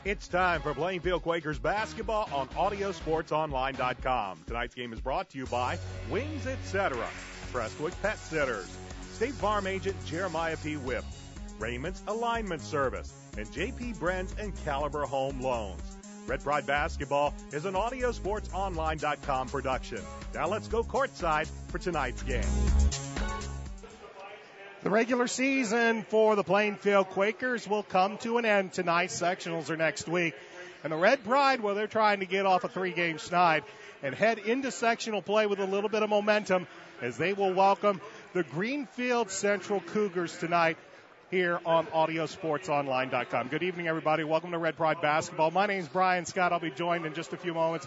It's time for Plainfield Quakers basketball on AudioSportsOnline.com. Tonight's game is brought to you by Wings Etc., Prestwick Pet Sitters, State Farm Agent Jeremiah P. Whip, Raymond's Alignment Service, and J.P. Brenz and Caliber Home Loans. Red Pride Basketball is an AudioSportsOnline.com production. Now let's go courtside for tonight's game. The regular season for the Plainfield Quakers will come to an end tonight. Sectionals are next week. And the Red Pride, well, they're trying to get off a 3-game schneid and head into sectional play with a little bit of momentum as they will welcome the Greenfield-Central Cougars tonight here on AudioSportsOnline.com. Good evening, everybody. Welcome to Red Pride Basketball. My name is Brian Scott. I'll be joined in just a few moments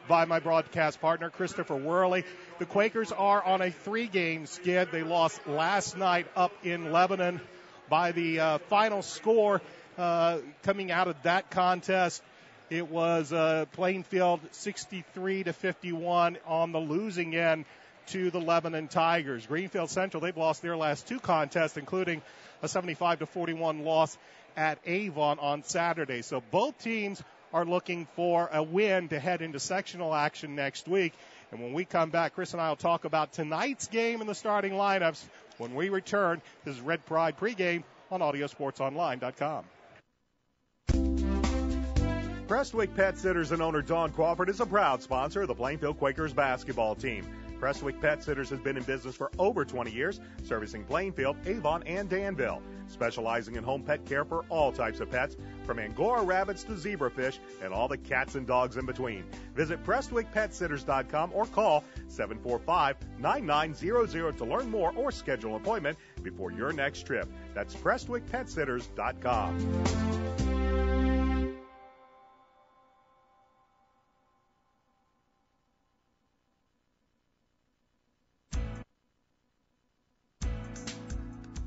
by my broadcast partner, Christopher Worley. The Quakers are on a 3-game skid. They lost last night up in Lebanon by the final score coming out of that contest. It was Plainfield 63-51 on the losing end to the Lebanon Tigers. Greenfield-Central, they've lost their last 2 contests, including a 75-41 loss at Avon on Saturday. So both teams are looking for a win to head into sectional action next week. And when we come back, Chris and I will talk about tonight's game and the starting lineups when we return. This is Red Pride Pregame on AudioSportsOnline.com. Prestwick Pet Sitters and owner Dawn Crawford is a proud sponsor of the Plainfield Quakers basketball team. Prestwick Pet Sitters has been in business for over 20 years, servicing Plainfield, Avon, and Danville, specializing in home pet care for all types of pets, from Angora rabbits to zebrafish and all the cats and dogs in between. Visit PrestwickPetSitters.com or call 745-9900 to learn more or schedule an appointment before your next trip. That's PrestwickPetSitters.com.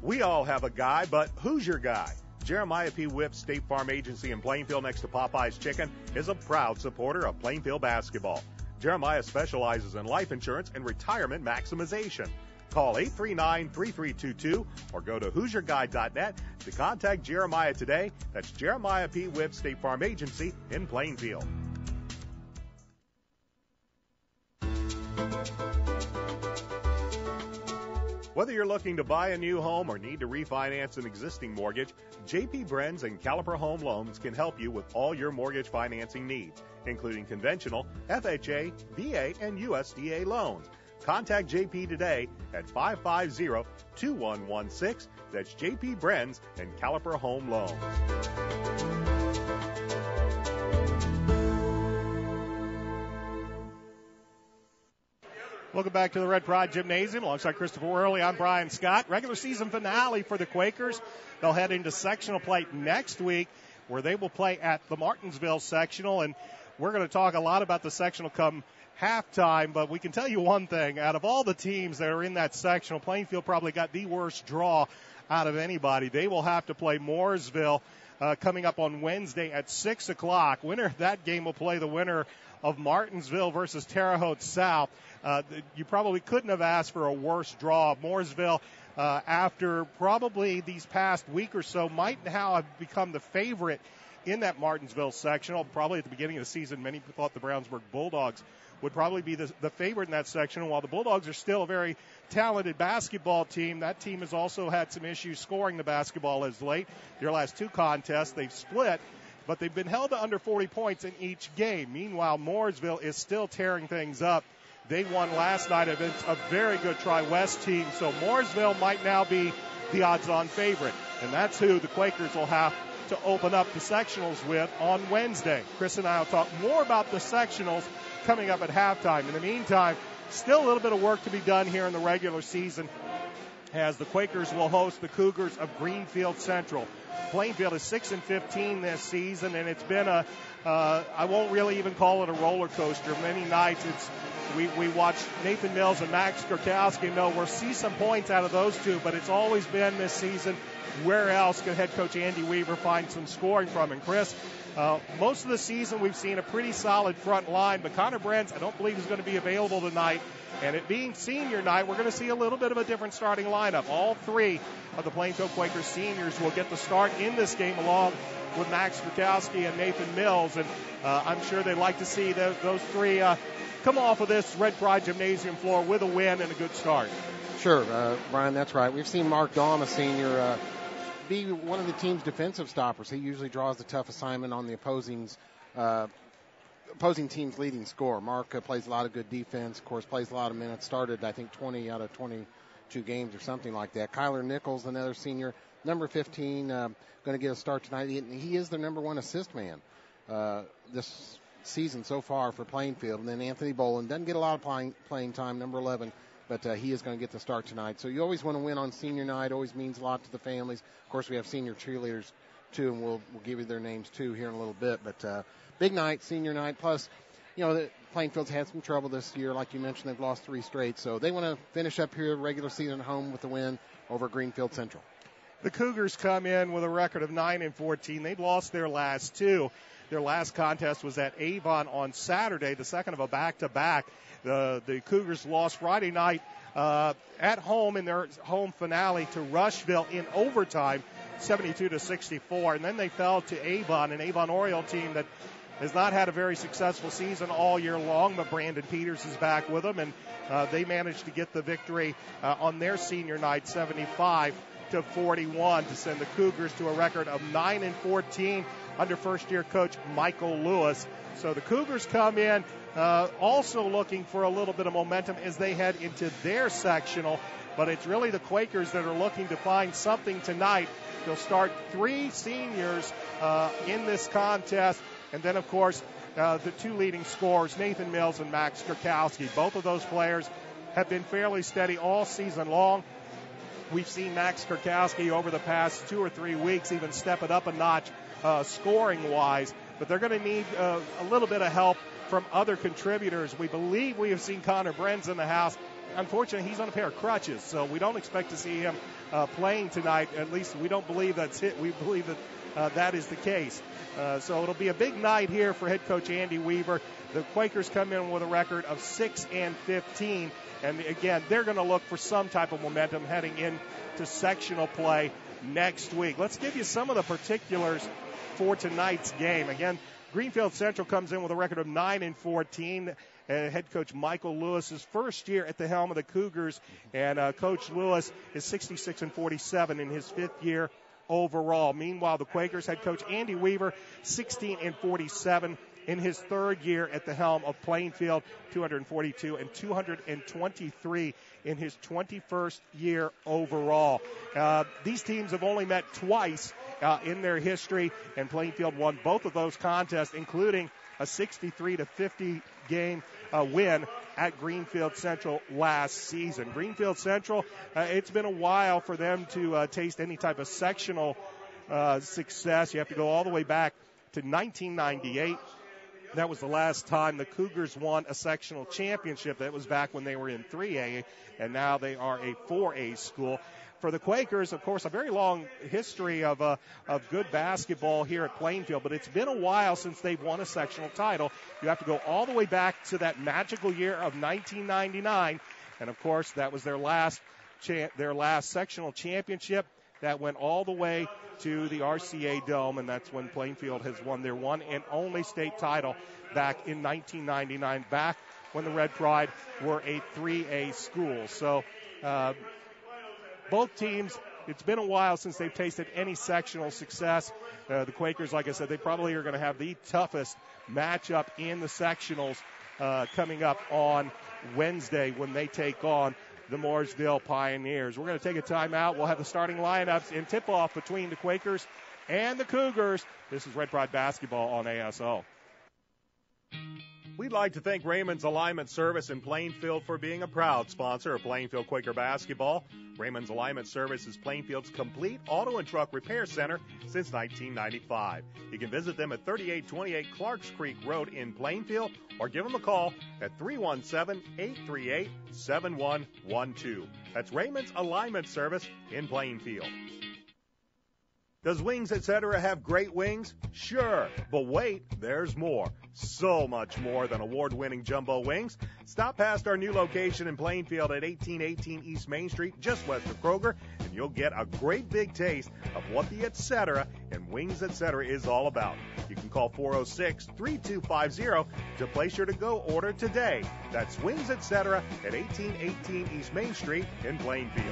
We all have a guy, but who's your guy? Jeremiah P. Whip State Farm Agency in Plainfield next to Popeye's Chicken is a proud supporter of Plainfield basketball. Jeremiah specializes in life insurance and retirement maximization. Call 839-3322 or go to who'syourguy.net to contact Jeremiah today. That's Jeremiah P. Whip State Farm Agency in Plainfield. Whether you're looking to buy a new home or need to refinance an existing mortgage, J.P. Brenz and Caliper Home Loans can help you with all your mortgage financing needs, including conventional, FHA, VA, and USDA loans. Contact J.P. today at 550-2116. That's J.P. Brenz and Caliper Home Loans. Welcome back to the Red Pride Gymnasium. Alongside Christopher Worley, I'm Brian Scott. Regular season finale for the Quakers. They'll head into sectional play next week, where they will play at the Martinsville sectional. And we're going to talk a lot about the sectional come halftime, but we can tell you one thing. Out of all the teams that are in that sectional, Plainfield probably got the worst draw out of anybody. They will have to play Mooresville coming up on Wednesday at 6 o'clock. Winner of that game will play the winner of Martinsville versus Terre Haute South. You probably couldn't have asked for a worse draw. Mooresville, after probably these past week or so, might now have become the favorite in that Martinsville sectional. Probably at the beginning of the season, many thought the Brownsburg Bulldogs would probably be the favorite in that section. While the Bulldogs are still a very talented basketball team, that team has also had some issues scoring the basketball as late. Their last 2 contests, they've split, but they've been held to under 40 points in each game. Meanwhile, Mooresville is still tearing things up. They won last night against a very good Tri-West team, so Mooresville might now be the odds-on favorite. And that's who the Quakers will have to open up the sectionals with on Wednesday. Chris and I will talk more about the sectionals coming up at halftime. In the meantime, still a little bit of work to be done here in the regular season, as the Quakers will host the Cougars of Greenfield-Central. Plainfield is 6-15 this season, and it's been I won't really even call it a roller coaster. Many nights we watched Nathan Mills and Max Gorkowski, and we'll see some points out of those two, but it's always been this season, where else could head coach Andy Weaver find some scoring from? And Chris, most of the season we've seen a pretty solid front line, but Connor Brentz I don't believe is going to be available tonight. And it being senior night, we're going to see a little bit of a different starting lineup. All 3 of the Plainfield Quakers seniors will get the start in this game, along with Max Kurkowski and Nathan Mills, and I'm sure they'd like to see those three come off of this Red Pride Gymnasium floor with a win and a good start. Sure, Brian, that's right. We've seen Mark Dahm, a senior, be one of the team's defensive stoppers. He usually draws the tough assignment on the opposing team's leading scorer. Mark plays a lot of good defense, of course, plays a lot of minutes, started, I think, 20 out of 22 games or something like that. Kyler Nichols, another senior, number 15, going to get a start tonight. He is the number one assist man this season so far for Plainfield. And then Anthony Boland doesn't get a lot of playing time, number 11, but he is going to get the start tonight. So you always want to win on senior night. Always means a lot to the families. Of course, we have senior cheerleaders, too, and we'll give you their names, too, here in a little bit. But big night, senior night. Plus, Plainfield's had some trouble this year. Like you mentioned, they've lost 3 straight. So they want to finish up here regular season at home with the win over Greenfield-Central. The Cougars come in with a record of 9-14. They've lost their last 2. Their last contest was at Avon on Saturday, the second of a back-to-back. The Cougars lost Friday night at home in their home finale to Rushville in overtime, 72-64. And then they fell to Avon, an Avon Oriole team that has not had a very successful season all year long, but Brandon Peters is back with them, and they managed to get the victory on their senior night, 75-41, to send the Cougars to a record of 9-14 under first-year coach Michael Lewis. So the Cougars come in also looking for a little bit of momentum as they head into their sectional, but it's really the Quakers that are looking to find something tonight. They'll start 3 seniors in this contest, and then, of course, the 2 leading scorers, Nathan Mills and Max Kurkowski. Both of those players have been fairly steady all season long. We've seen Max Kurkowski over the past 2 or 3 weeks even step it up a notch scoring-wise, but they're going to need a little bit of help from other contributors. We believe we have seen Connor Brenz in the house. Unfortunately, he's on a pair of crutches, so we don't expect to see him playing tonight. At least we don't believe that's it. We believe that that is the case. So it'll be a big night here for head coach Andy Weaver. The Quakers come in with a record of 6-15. And again, they're going to look for some type of momentum heading into sectional play next week. Let's give you some of the particulars for tonight's game. Again, Greenfield-Central comes in with a record of 9-14. Head coach Michael Lewis's first year at the helm of the Cougars, and Coach Lewis is 66-47 in his 5th year overall. Meanwhile, the Quakers head coach Andy Weaver, 16-47 in his 3rd year at the helm of Plainfield, 242 and 223 in his 21st year overall. These teams have only met twice in their history, and Plainfield won both of those contests, including a 63-50 game win at Greenfield-Central last season. Greenfield-Central, it's been a while for them to taste any type of sectional success. You have to go all the way back to 1998. That was the last time the Cougars won a sectional championship. That was back when they were in 3A, and now they are a 4A school. For the Quakers, of course, a very long history of good basketball here at Plainfield, but it's been a while since they've won a sectional title. You have to go all the way back to that magical year of 1999, and of course, that was their last sectional championship. That went all the way to the RCA Dome, and that's when Plainfield has won their one and only state title back in 1999, back when the Red Pride were a 3A school. So both teams, it's been a while since they've tasted any sectional success. The Quakers, like I said, they probably are going to have the toughest matchup in the sectionals coming up on Wednesday when they take on the Mooresville Pioneers. We're going to take a timeout. We'll have the starting lineups in tip-off between the Quakers and the Cougars. This is Red Pride Basketball on ASO. We'd like to thank Raymond's Alignment Service in Plainfield for being a proud sponsor of Plainfield Quaker Basketball. Raymond's Alignment Service is Plainfield's complete auto and truck repair center since 1995. You can visit them at 3828 Clarks Creek Road in Plainfield or give them a call at 317-838-7112. That's Raymond's Alignment Service in Plainfield. Does Wings Etc. have great wings? Sure, but wait, there's more. So much more than award-winning jumbo wings. Stop past our new location in Plainfield at 1818 East Main Street, just west of Kroger, and you'll get a great big taste of what the Etc. and Wings Etc. is all about. You can call 406-3250 to place your to-go order today. That's Wings Etc. at 1818 East Main Street in Plainfield.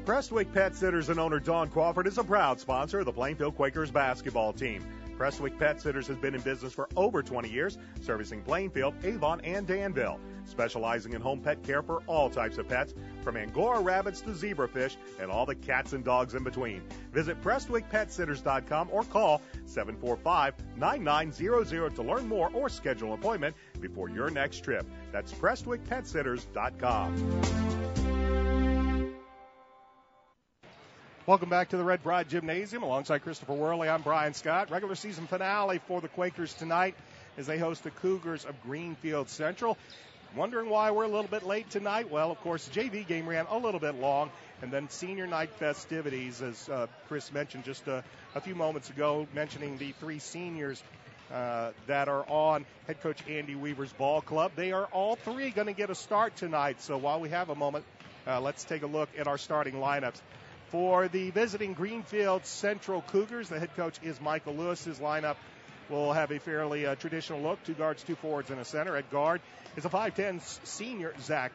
Prestwick Pet Sitters and owner Dawn Crawford is a proud sponsor of the Plainfield Quakers basketball team. Prestwick Pet Sitters has been in business for over 20 years, servicing Plainfield, Avon, and Danville, specializing in home pet care for all types of pets, from Angora rabbits to zebrafish and all the cats and dogs in between. Visit PrestwickPetSitters.com or call 745-9900 to learn more or schedule an appointment before your next trip. That's PrestwickPetSitters.com. Welcome back to the Red Pride Gymnasium. Alongside Christopher Worley, I'm Brian Scott. Regular season finale for the Quakers tonight as they host the Cougars of Greenfield-Central. Wondering why we're a little bit late tonight? Well, of course, the JV game ran a little bit long, and then senior night festivities, as Chris mentioned just a few moments ago, mentioning the three seniors that are on head coach Andy Weaver's ball club. They are all three going to get a start tonight. So while we have a moment, let's take a look at our starting lineups. For the visiting Greenfield-Central Cougars, the head coach is Michael Lewis. His lineup will have a fairly traditional look. 2 guards, 2 forwards, and a center. At guard is a 5'10 senior, Zach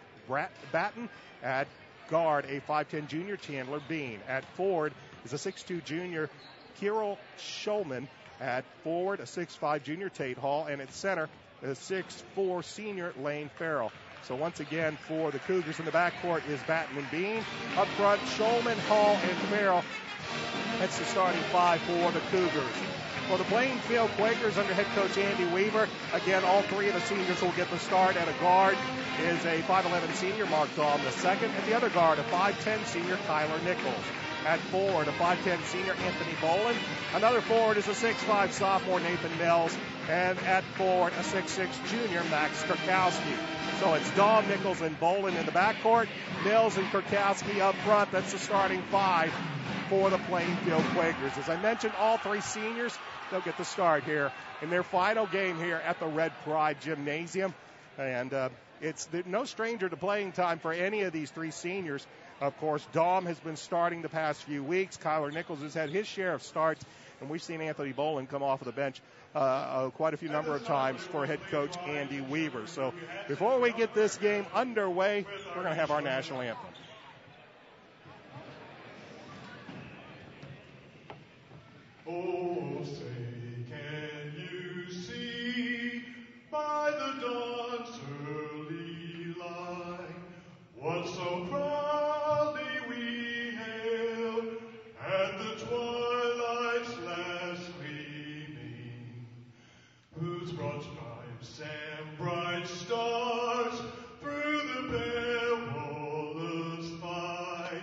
Batten. At guard, a 5'10 junior, Chandler Bean. At forward is a 6'2 junior, Kirill Schulman. At forward, a 6'5 junior, Tate Hall. And at center, a 6'4 senior, Lane Farrell. So once again, for the Cougars in the backcourt is Batten and Bean. Up front, Schulman, Hall, and Farrell. That's the starting 5 for the Cougars. For the Plainfield Quakers under head coach Andy Weaver, again, all 3 of the seniors will get the start. At a guard is a 5'11 senior, Mark Dahm II. At the other guard, a 5'10 senior, Kyler Nichols. At forward, a 5'10 senior, Anthony Boland. Another forward is a 6'5 sophomore, Nathan Mills. And at forward, a 6'6 junior, Max Kurkowski. So it's Dahm, Nichols, and Boland in the backcourt. Mills and Kurkowski up front. That's the starting 5 for the Plainfield Quakers. As I mentioned, all 3 seniors, they'll get the start here in their final game here at the Red Pride Gymnasium. And it's no stranger to playing time for any of these 3 seniors. Of course, Dahm has been starting the past few weeks. Kyler Nichols has had his share of starts, and we've seen Anthony Boland come off of the bench quite a few number of times for head coach Andy Weaver. So before we get this game underway, we're going to have our national anthem. Oh, say, can you see by the dawn's early light what so proudly we hailed at the twilight's last gleaming, whose broad stripes and bright stars through the perilous fight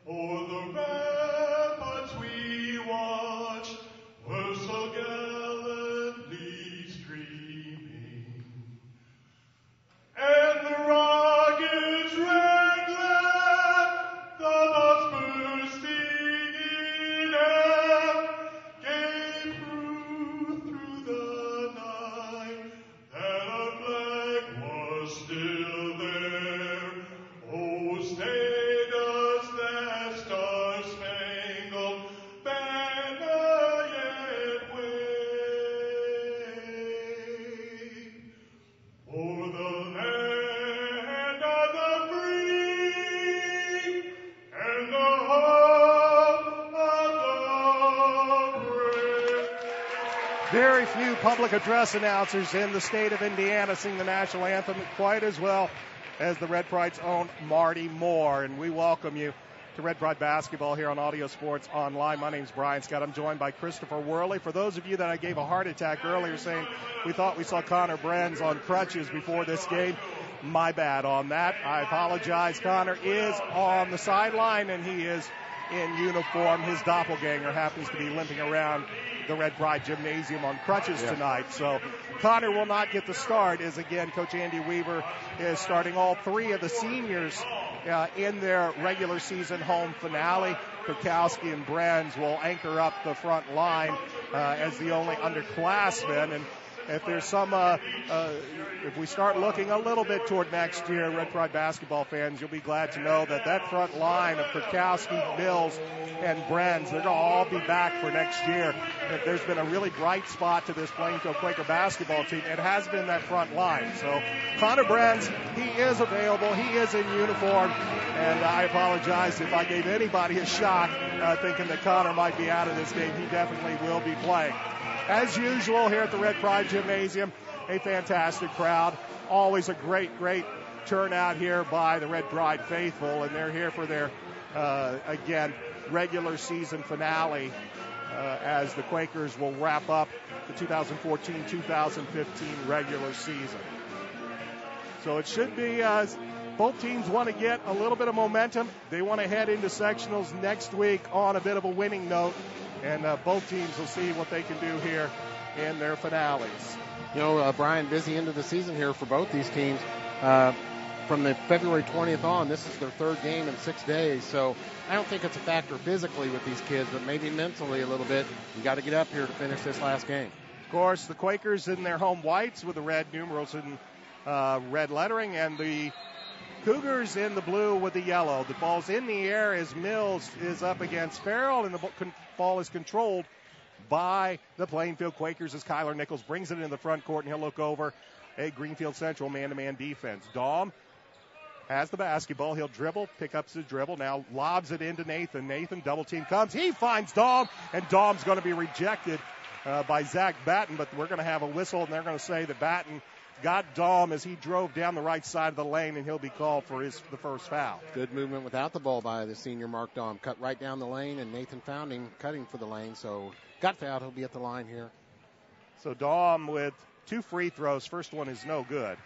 o'er the ramparts we watched were so gallantly streaming, and the rockets rang glad, the bombs bursting in air gave proof through the night that our flag was still there. Oh, stay does that star-spangled banner yet wave o'er the land of the free and the home of the brave. Very few public address announcers in the state of Indiana sing the national anthem quite as well as the Red Pride's own Marty Moore. And we welcome you to Red Pride Basketball here on Audio Sports Online. My name's Brian Scott. I'm joined by Christopher Worley. For those of you that I gave a heart attack earlier saying we thought we saw Connor Brenz on crutches before this game, my bad on that. I apologize. Connor is on the sideline, and he is in uniform. His doppelganger happens to be limping around the Red Pride Gymnasium on crutches tonight. So Connor will not get the start, as again Coach Andy Weaver is starting all three of the seniors in their regular season home finale. Kukowski and Brenz will anchor up the front line as the only underclassmen. And if there's some, if we start looking a little bit toward next year, Red Pride basketball fans, you'll be glad to know that front line of Kukowski, Mills, and Brenz, they're going to all be back for next year. If there's been a really bright spot to this Plainfield Quaker basketball team, it has been that front line. So Connor Brenz, he is available. He is in uniform. And I apologize if I gave anybody a shock thinking that Connor might be out of this game. He definitely will be playing. As usual here at the Red Pride Gymnasium, a fantastic crowd. Always a great turnout here by the Red Pride faithful, and they're here for their, again, regular season finale as the Quakers will wrap up the 2014-2015 regular season. So it should be, both teams want to get a little bit of momentum. They want to head into sectionals next week on a bit of a winning note. And both teams will see what they can do here in their finales. You know, Brian, busy end of the season here for both these teams. From the February 20th on, this is their third game in 6 days. So I don't think it's a factor physically with these kids, but maybe mentally a little bit. You got to get up here to finish this last game. Of course, the Quakers in their home whites with the red numerals and red lettering, and the Cougars in the blue with the yellow. The ball's in the air as Mills is up against Farrell, and the ball is controlled by the Plainfield Quakers as Kyler Nichols brings it into the front court, and he'll look over a Greenfield-Central man-to-man defense. Daum has the basketball. He'll dribble, pick up his dribble, now lobs it into Nathan. Nathan, double team comes. He finds Daum, and Daum's going to be rejected by Zach Batten, but we're going to have a whistle, and they're going to say that Batten got Daum as he drove down the right side of the lane, and he'll be called for the first foul. Good movement without the ball by the senior Mark Daum. Cut right down the lane, and Nathan found him cutting for the lane, so got fouled. He'll be at the line here. So Daum with 2 free throws. First one is no good.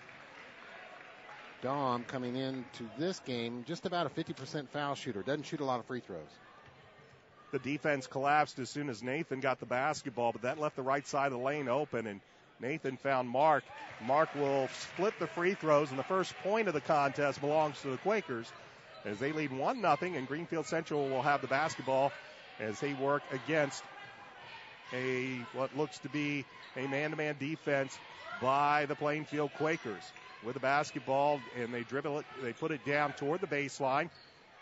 Daum coming into this game just about a 50% foul shooter. Doesn't shoot a lot of free throws. The defense collapsed as soon as Nathan got the basketball, but that left the right side of the lane open, and Nathan found Mark. Mark will split the free throws, and the first point of the contest belongs to the Quakers as they lead 1-0, and Greenfield-Central will have the basketball as they work against what looks to be a man-to-man defense by the Plainfield Quakers. With the basketball, and they dribble it, they put it down toward the baseline.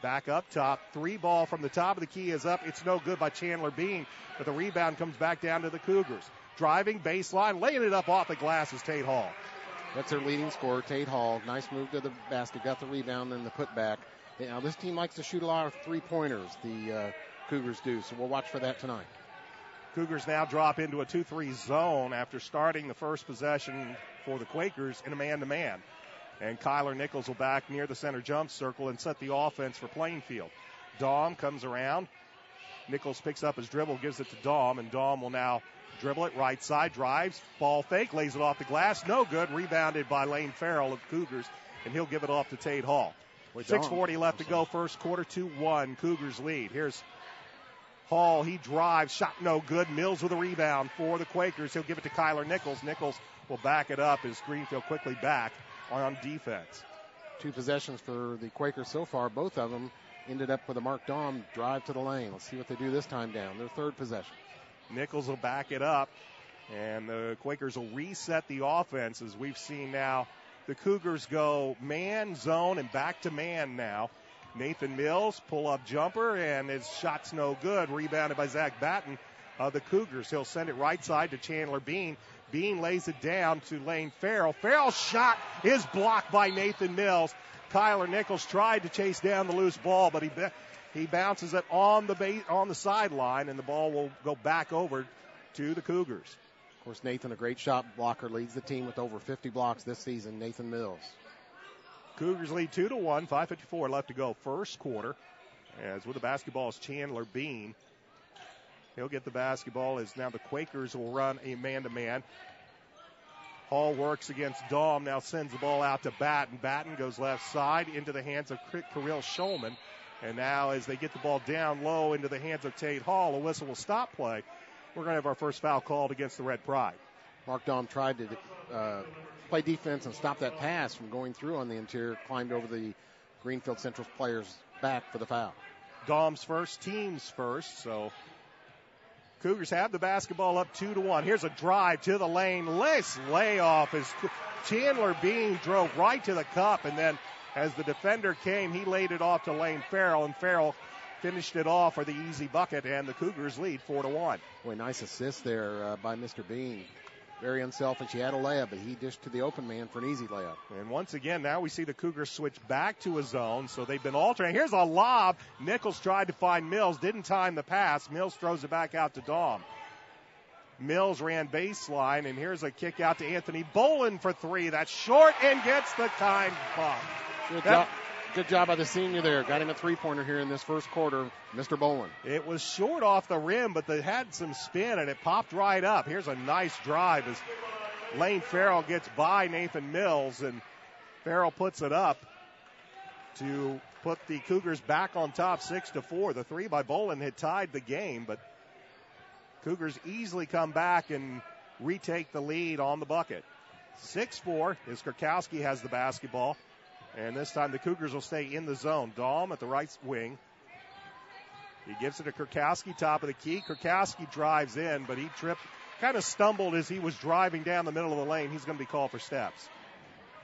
Back up top. 3 ball from the top of the key is up. It's no good by Chandler Bean, but the rebound comes back down to the Cougars. Driving baseline, laying it up off the glass is Tate Hall. That's their leading scorer, Tate Hall. Nice move to the basket, got the rebound and the putback. Now, this team likes to shoot a lot of three-pointers, the Cougars do, so we'll watch for that tonight. Cougars now drop into a 2-3 zone after starting the first possession for the Quakers in a man-to-man. And Kyler Nichols will back near the center jump circle and set the offense for Plainfield. Daum comes around. Nichols picks up his dribble, gives it to Daum, and Daum will now dribble it right side, drives, ball fake, lays it off the glass. No good. Rebounded by Lane Farrell of Cougars, and he'll give it off to Tate Hall. 6:40 left to go, first quarter, 2-1. Cougars lead. Here's Hall. He drives, shot no good. Mills with a rebound for the Quakers. He'll give it to Kyler Nichols. Nichols will back it up as Greenfield quickly back on defense. 2 possessions for the Quakers so far. Both of them ended up with a Mark Daum drive to the lane. Let's see what they do this time down. Their third possession. Nichols will back it up, and the Quakers will reset the offense as we've seen now. The Cougars go man, zone, and back to man now. Nathan Mills, pull-up jumper, and his shot's no good. Rebounded by Zach Batten of the Cougars. He'll send it right side to Chandler Bean. Bean lays it down to Lane Farrell. Farrell's shot is blocked by Nathan Mills. Kyler Nichols tried to chase down the loose ball, but he bounces it on the sideline, and the ball will go back over to the Cougars. Of course, Nathan, a great shot blocker, leads the team with over 50 blocks this season. Nathan Mills. Cougars lead 2-1, 5:54 left to go, first quarter. As with the basketball is Chandler Bean. He'll get the basketball as now the Quakers will run a man-to-man. Hall works against Daum, now sends the ball out to Batten. Batten goes left side into the hands of Kirill Shulman. And now as they get the ball down low into the hands of Tate Hall, a whistle will stop play. we're going to have our first foul called against the Red Pride. Mark Dahm tried to play defense and stop that pass from going through on the interior, climbed over the Greenfield-Central player's back for the foul. Dahm's first, team's first, so Cougars have the basketball up 2-1. Here's a drive to the lane. Nice layoff as Chandler Bean drove right to the cup, and then as the defender came, he laid it off to Lane Farrell, and Farrell finished it off for the easy bucket, and the Cougars lead 4-1. Boy, nice assist there by Mr. Bean. Very unselfish. He had a layup, but he dished to the open man for an easy layup. And once again, now we see the Cougars switch back to a zone, so they've been alternating. Here's a lob. Nichols tried to find Mills, didn't time the pass. Mills throws it back out to Dahm. Mills ran baseline, and here's a kick out to Anthony Bolin for three. That's short and gets the time bump. Good job by the senior there. Got him a three-pointer here in this first quarter, Mr. Bolin. It was short off the rim, but they had some spin, and it popped right up. Here's a nice drive as Lane Farrell gets by Nathan Mills, and Farrell puts it up to put the Cougars back on top 6-4. The three by Bolin had tied the game, but Cougars easily come back and retake the lead on the bucket. 6-4 as Kurkowski has the basketball. And this time the Cougars will stay in the zone. Dahm at the right wing. He gives it to Kurkowski, top of the key. Kurkowski drives in, but he tripped, kind of stumbled as he was driving down the middle of the lane. He's going to be called for steps.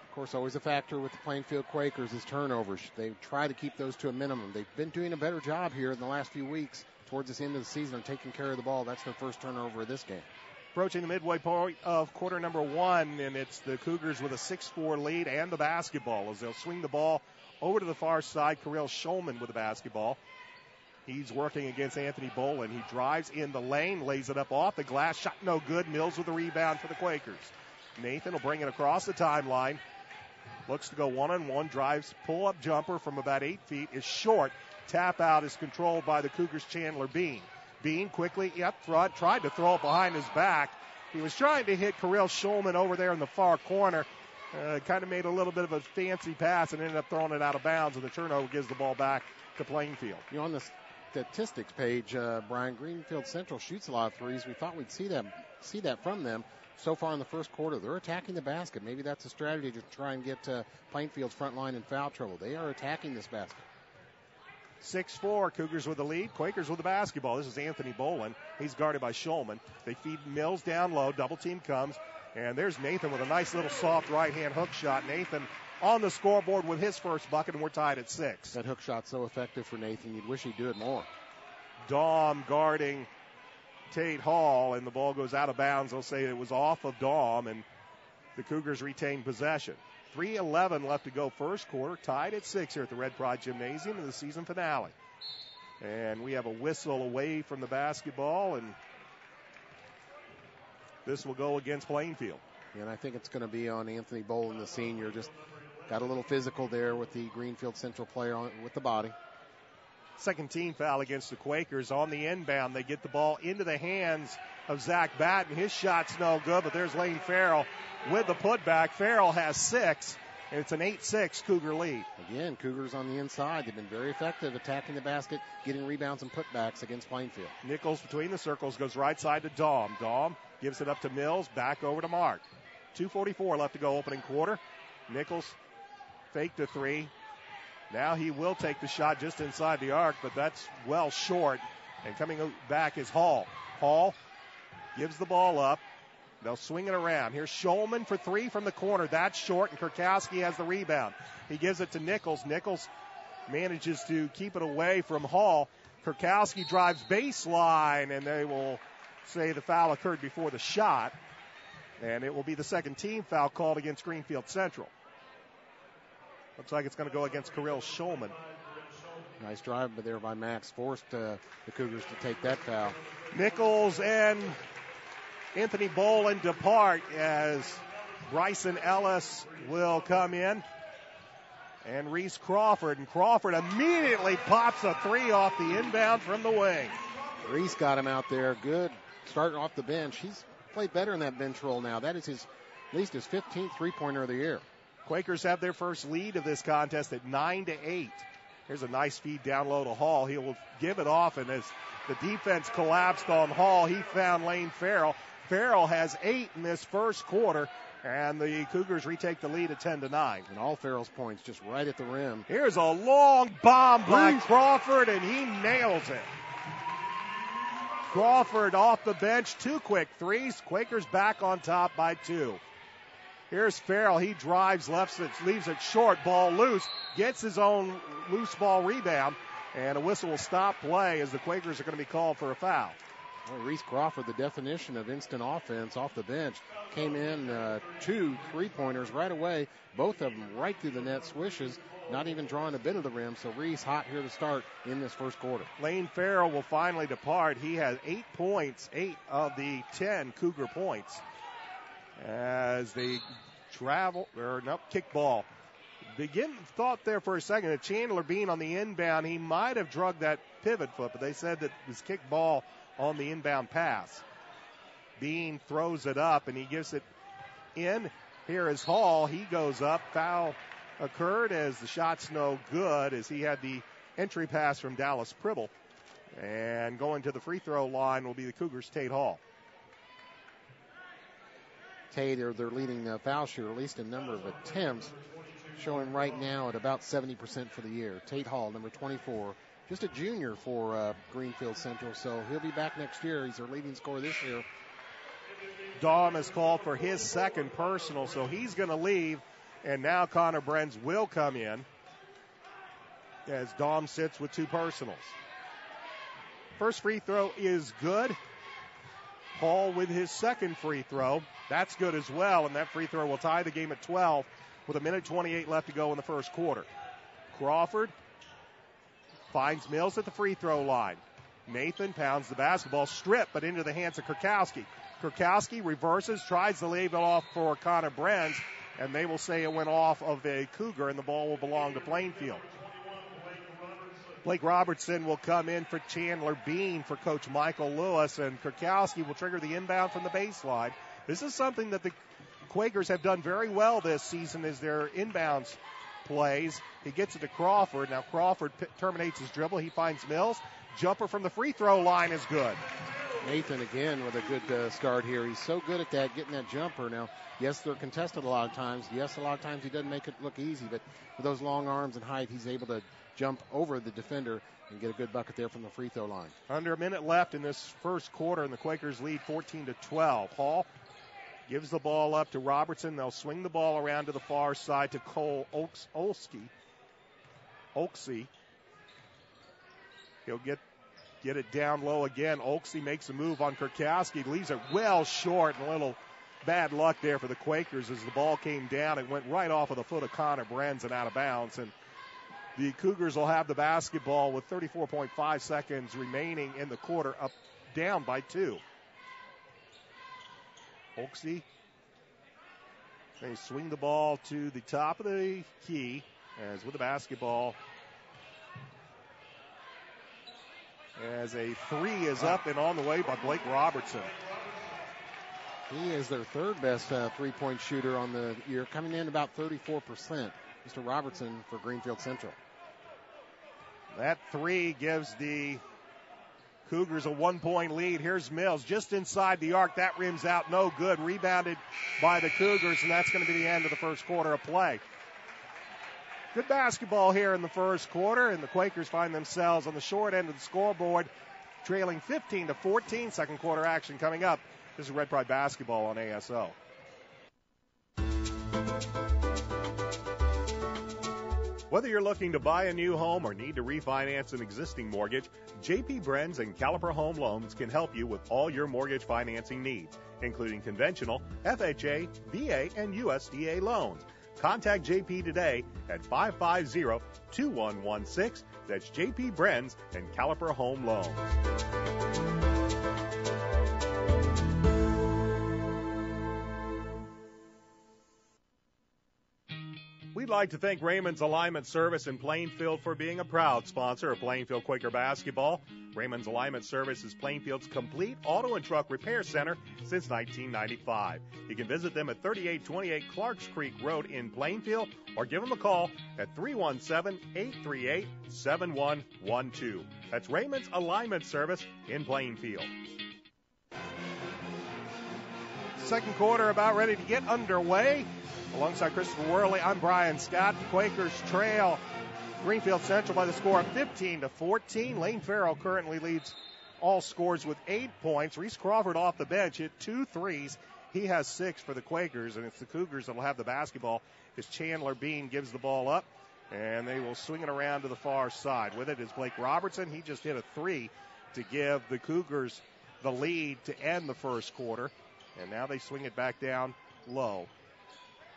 Of course, always a factor with the Plainfield Quakers is turnovers. They try to keep those to a minimum. They've been doing a better job here in the last few weeks towards this end of the season of taking care of the ball. That's their first turnover of this game. Approaching the midway point of quarter number one, and it's the Cougars with a 6-4 lead and the basketball as they'll swing the ball over to the far side. Kirill Shulman with the basketball. He's working against Anthony Bolin. He drives in the lane, lays it up off the glass. Shot no good. Mills with the rebound for the Quakers. Nathan will bring it across the timeline. Looks to go one-on-one. Drives, pull-up jumper from about 8 feet is short. Tap out is controlled by the Cougars' Chandler Bean. Bean quickly up front, tried to throw it behind his back. He was trying to hit Kirill Shulman over there in the far corner. Kind of made a little bit of a fancy pass and ended up throwing it out of bounds, and the turnover gives the ball back to Plainfield. You know, on the statistics page, Brian, Greenfield-Central shoots a lot of threes. We thought we'd see that from them. So far in the first quarter, they're attacking the basket. Maybe that's a strategy to try and get Plainfield's front line in foul trouble. They are attacking this basket. 6-4, Cougars with the lead. Quakers with the basketball. This is Anthony Bolin. He's guarded by Shulman. They feed Mills down low. Double team comes. And there's Nathan with a nice little soft right-hand hook shot. Nathan on the scoreboard with his first bucket, and we're tied at 6. That hook shot's so effective for Nathan. You'd wish he'd do it more. Dahm guarding Tate Hall, and the ball goes out of bounds. They'll say it was off of Dahm, and the Cougars retain possession. 3:11 left to go first quarter, tied at 6 here at the Red Pride Gymnasium in the season finale. And we have a whistle away from the basketball, and this will go against Plainfield. And I think it's going to be on Anthony Bolin, the senior. Just got a little physical there with the Greenfield-Central player with the body. Second team foul against the Quakers on the inbound. They get the ball into the hands of Zach Batten. His shot's no good, but there's Lane Farrell with the putback. Farrell has 6, and it's an 8-6 Cougar lead. Again, Cougars on the inside. They've been very effective attacking the basket, getting rebounds and putbacks against Plainfield. Nichols between the circles goes right side to Dahm. Dahm gives it up to Mills, back over to Mark. 2:44 left to go opening quarter. Nichols faked a 3. Now he will take the shot just inside the arc, but that's well short. And coming back is Hall. Hall gives the ball up. They'll swing it around. Here's Shulman for 3 from the corner. That's short, and Kurkowski has the rebound. He gives it to Nichols. Nichols manages to keep it away from Hall. Kurkowski drives baseline, and they will say the foul occurred before the shot. And it will be the second team foul called against Greenfield-Central. Looks like it's going to go against Kirill Shulman. Nice drive there by Max. Forced the Cougars to take that foul. Nichols and Anthony Bolin depart as Bryson Ellis will come in. And Reese Crawford. And Crawford immediately pops a 3 off the inbound from the wing. Reese got him out there. Good. Starting off the bench. He's played better in that bench role now. That is at least his 15th three-pointer of the year. Quakers have their first lead of this contest at 9-8. Here's a nice feed down low to Hall. He will give it off, and as the defense collapsed on Hall, he found Lane Farrell. Farrell has 8 in this first quarter, and the Cougars retake the lead at 10-9. And all Farrell's points just right at the rim. Here's a long bomb by Crawford, and he nails it. Crawford off the bench, 2 quick threes. Quakers back on top by 2. Here's Farrell. He drives, leaves it short, ball loose, gets his own loose ball rebound, and a whistle will stop play as the Quakers are going to be called for a foul. Well, Reese Crawford, the definition of instant offense off the bench, came in 2 3-pointers right away, both of them right through the net swishes, not even drawing a bit of the rim. So Reese hot here to start in this first quarter. Lane Farrell will finally depart. He has 8 points, 8 of the 10 Cougar points. As they kick ball. Thought there for a second that Chandler Bean on the inbound, he might have drugged that pivot foot, but they said that it was kick ball on the inbound pass. Bean throws it up, and he gives it in. Here is Hall. He goes up. Foul occurred as the shot's no good, as he had the entry pass from Dallas Pribble. And going to the free throw line will be the Cougars' Tate Hall. Tate are their leading foul shooter, at least in number of attempts, showing right now at about 70% for the year. Tate Hall, number 24, just a junior for Greenfield-Central, so he'll be back next year. He's their leading scorer this year. Dahm has called for his second personal, so he's going to leave, and now Connor Brenz will come in as Dahm sits with 2 personals. First free throw is good. Hall with his second free throw. That's good as well, and that free throw will tie the game at 12 with 1:28 left to go in the first quarter. Crawford finds Mills at the free throw line. Nathan pounds the basketball, stripped, but into the hands of Kurkowski. Kurkowski reverses, tries to leave it off for Connor Brenz, and they will say it went off of a Cougar, and the ball will belong to Plainfield. Blake Robertson will come in for Chandler Bean for Coach Michael Lewis, and Kurkowski will trigger the inbound from the baseline. This is something that the Quakers have done very well this season is their inbounds plays. He gets it to Crawford. Now Crawford terminates his dribble. He finds Mills. Jumper from the free throw line is good. Nathan again with a good start here. He's so good at that, getting that jumper. Now, yes, they're contested a lot of times. Yes, a lot of times he doesn't make it look easy, but with those long arms and height, he's able to jump over the defender and get a good bucket there from the free throw line. Under a minute left in this first quarter, and the Quakers lead 14-12. Hall gives the ball up to Robertson. They'll swing the ball around to the far side to Cole Oaksey. He'll get it down low again. Oaksey makes a move on Kurkowski, leaves it well short, and a little bad luck there for the Quakers as the ball came down. It went right off of the foot of Connor Brenz and out of bounds. And the Cougars will have the basketball with 34.5 seconds remaining in the quarter, down by 2. Oaksey, they swing the ball to the top of the key as with the basketball. As a 3 is up and on the way by Blake Robertson. He is their 3rd best 3-point shooter on the year, coming in about 34%. Mr. Robertson for Greenfield-Central. That 3 gives the Cougars a 1-point lead. Here's Mills just inside the arc. That rims out, no good. Rebounded by the Cougars, and that's going to be the end of the first quarter of play. Good basketball here in the first quarter, and the Quakers find themselves on the short end of the scoreboard, trailing 15-14. Second quarter action coming up. This is Red Pride Basketball on ASO. Whether you're looking to buy a new home or need to refinance an existing mortgage, J.P. Brenz and Caliper Home Loans can help you with all your mortgage financing needs, including conventional, FHA, VA, and USDA loans. Contact JP today at 550-2116. That's JP Brenz and Caliper Home Loans. We We'd like to thank Raymond's Alignment Service in Plainfield for being a proud sponsor of Plainfield Quaker basketball. Raymond's Alignment Service is Plainfield's complete auto and truck repair center since 1995. You can visit them at 3828 Clarks Creek Road in Plainfield or give them a call at 317-838-7112. That's Raymond's Alignment Service in Plainfield. Second quarter about ready to get underway. Alongside Christopher Worley, I'm Brian Scott. The Quakers trail Greenfield-Central by the score of 15-14. Lane Farrell currently leads all scores with 8 points. Reese Crawford off the bench hit 2 threes. He has 6 for the Quakers, and it's the Cougars that will have the basketball as Chandler Bean gives the ball up, and they will swing it around to the far side. With it is Blake Robertson. He just hit a 3 to give the Cougars the lead to end the first quarter, and now they swing it back down low.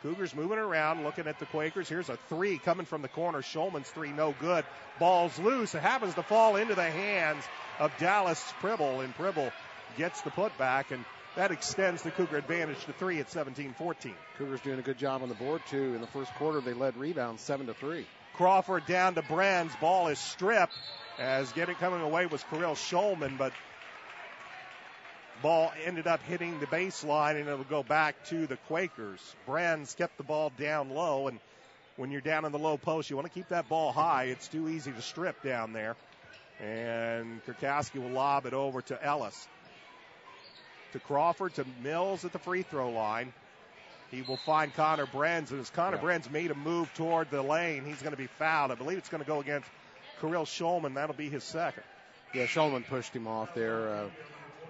Cougars moving around, looking at the Quakers. Here's a 3 coming from the corner. Schulman's 3, no good. Ball's loose. It happens to fall into the hands of Dallas Pribble, and Pribble gets the putback, and that extends the Cougar advantage to 3 at 17-14. Cougars doing a good job on the board, too. In the first quarter, they led rebounds 7-3. Crawford down to Brands. Ball is stripped, as coming away was Kirill Schulman, but ball ended up hitting the baseline, and it'll go back to the Quakers. Brands kept the ball down low, and when you're down in the low post, you want to keep that ball high. It's too easy to strip down there. And Kurkowski will lob it over to Ellis. To Crawford, to Mills at the free throw line. He will find Connor Brands, and as Connor Brands made a move toward the lane, he's going to be fouled. I believe it's going to go against Kirill Schulman. That'll be his second. Yeah, Schulman pushed him off there.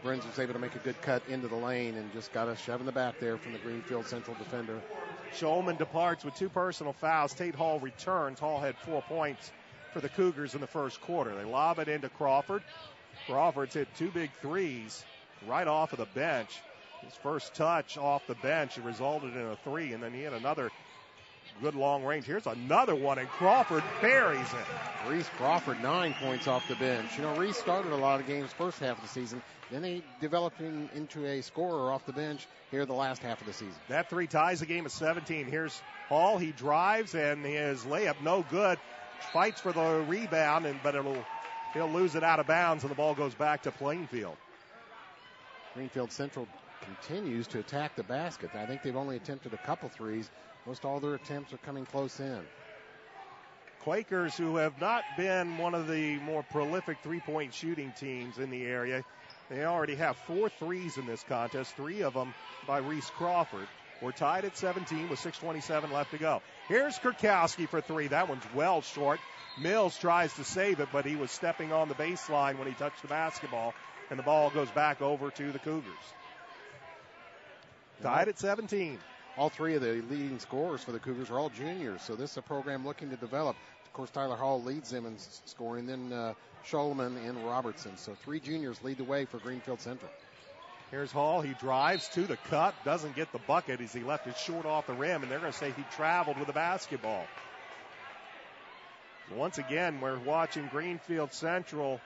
Brands was able to make a good cut into the lane and just got a shove in the back there from the Greenfield-Central defender. Schulman departs with 2 personal fouls. Tate Hall returns. Hall had 4 points for the Cougars in the first quarter. They lob it into Crawford. Crawford's hit 2 big threes right off of the bench. His first touch off the bench resulted in a 3, and then he had another good long range. Here's another one, and Crawford buries it. Reese Crawford, 9 points off the bench. You know, Reese started a lot of games first half of the season. Then they developed him into a scorer off the bench here the last half of the season. That 3 ties the game at 17. Here's Hall. He drives, and his layup no good. Fights for the rebound, but he'll lose it out of bounds, and the ball goes back to Plainfield. Greenfield-Central continues to attack the basket. I think they've only attempted a couple threes. Most all their attempts are coming close in. Quakers, who have not been one of the more prolific three-point shooting teams in the area, they already have 4 threes in this contest, 3 of them by Reese Crawford. We're tied at 17 with 6:27 left to go. Here's Kurkowski for 3. That one's well short. Mills tries to save it, but he was stepping on the baseline when he touched the basketball, and the ball goes back over to the Cougars. Tied at 17. All 3 of the leading scorers for the Cougars are all juniors, so this is a program looking to develop. Of course, Tyler Hall leads them in scoring, then Schulman and Robertson. So 3 juniors lead the way for Greenfield-Central. Here's Hall. He drives to the cup, doesn't get the bucket as he left it short off the rim, and they're going to say he traveled with the basketball. Once again, we're watching Greenfield-Central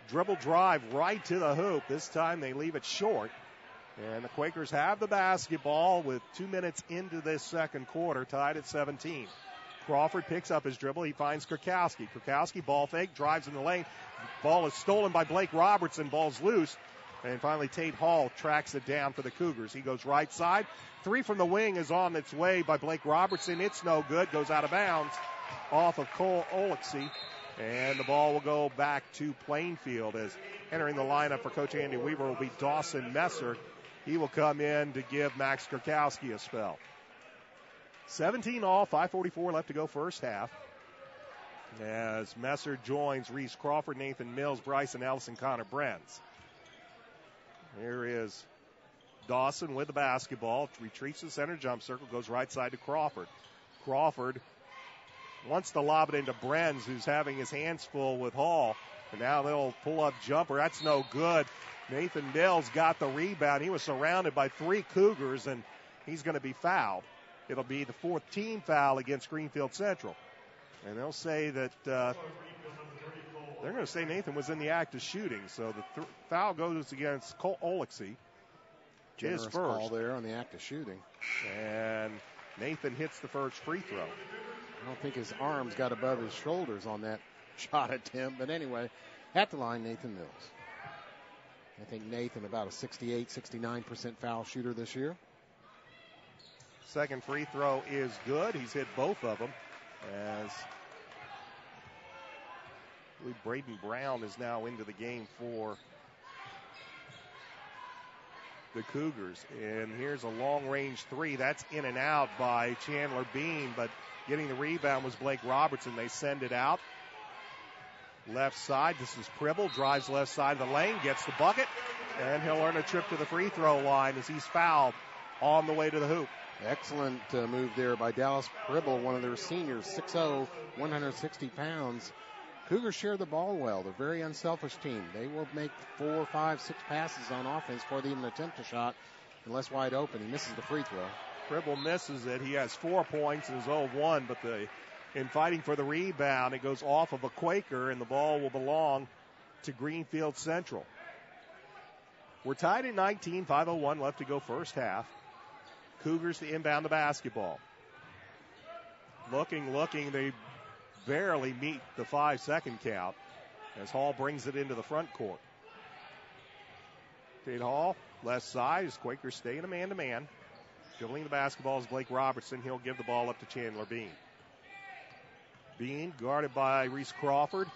dribble drive right to the hoop. This time they leave it short. And the Quakers have the basketball with 2 minutes into this second quarter, tied at 17. Crawford picks up his dribble. He finds Kurkowski. Kurkowski, ball fake, drives in the lane. Ball is stolen by Blake Robertson. Ball's loose. And finally, Tate Hall tracks it down for the Cougars. He goes right side. 3 from the wing is on its way by Blake Robertson. It's no good. Goes out of bounds off of Cole Olexy. And the ball will go back to Plainfield, as entering the lineup for Coach Andy Weaver will be Dawson Messer. He will come in to give Max Kurkowski a spell. 17 all, 5:44 left to go first half. As Messer joins Reese Crawford, Nathan Mills, Bryson Ellis, and Connor Brands. Here is Dawson with the basketball. Retreats to the center jump circle, goes right side to Crawford. Crawford wants to lob it into Brands, who's having his hands full with Hall. And now they'll pull up jumper. That's no good. Nathan Mills got the rebound. He was surrounded by 3 Cougars, and he's going to be fouled. It'll be the 4th team foul against Greenfield-Central. And they'll say that they're going to say Nathan was in the act of shooting. So the foul goes against Cole Olexy. Generous call there on the act of shooting. And Nathan hits the first free throw. I don't think his arms got above his shoulders on that shot attempt. But anyway, at the line, Nathan Mills. I think Nathan about a 68, 69% foul shooter this year. Second free throw is good. He's hit both of them. As I believe Braden Brown is now into the game for the Cougars. And here's a long-range three. That's in and out by Chandler Bean, but getting the rebound was Blake Robertson. They send it out. Left side, this is Pribble, drives left side of the lane, gets the bucket, and he'll earn a trip to the free throw line as he's fouled on the way to the hoop. Excellent move there by Dallas Pribble, one of their seniors, 6'0", 160 pounds. Cougars share the ball well. They're a very unselfish team. They will make 4, 5, 6 passes on offense before they even attempt a shot unless wide open. He misses the free throw. Pribble misses it. He has 4 points and is 0 of 1, but in fighting for the rebound, it goes off of a Quaker, and the ball will belong to Greenfield-Central. We're tied at 19, 5:01 left to go first half. Cougars to inbound the basketball. Looking, they barely meet the 5-second count as Hall brings it into the front court. Tate Hall, left side, as Quakers stay in a man-to-man. Dribbling the basketball is Blake Robertson. He'll give the ball up to Chandler Bean. Bean, guarded by Reese Crawford,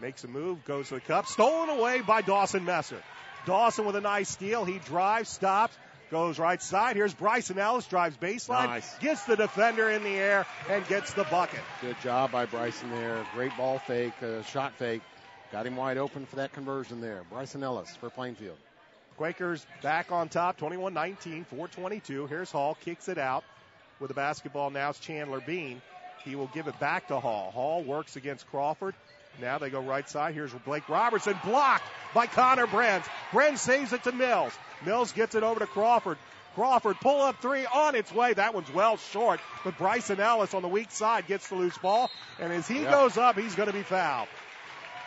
makes a move, goes to the cup, stolen away by Dawson Messer. Dawson with a nice steal. He drives, stops, goes right side. Here's Bryson Ellis, drives baseline, nice. Gets the defender in the air, and gets the bucket. Good job by Bryson there. Great ball fake, shot fake. Got him wide open for that conversion there. Bryson Ellis for Plainfield. Quakers back on top, 21-19, 4:22. Here's Hall, kicks it out. With the basketball now, it's Chandler Bean. He will give it back to Hall. Hall works against Crawford. Now they go right side. Here's Blake Robertson, blocked by Connor Brenz. Brenz saves it to Mills. Mills gets it over to Crawford. Crawford, pull-up three on its way. That one's well short, but Bryson Ellis on the weak side gets the loose ball, and as he goes up, he's going to be fouled.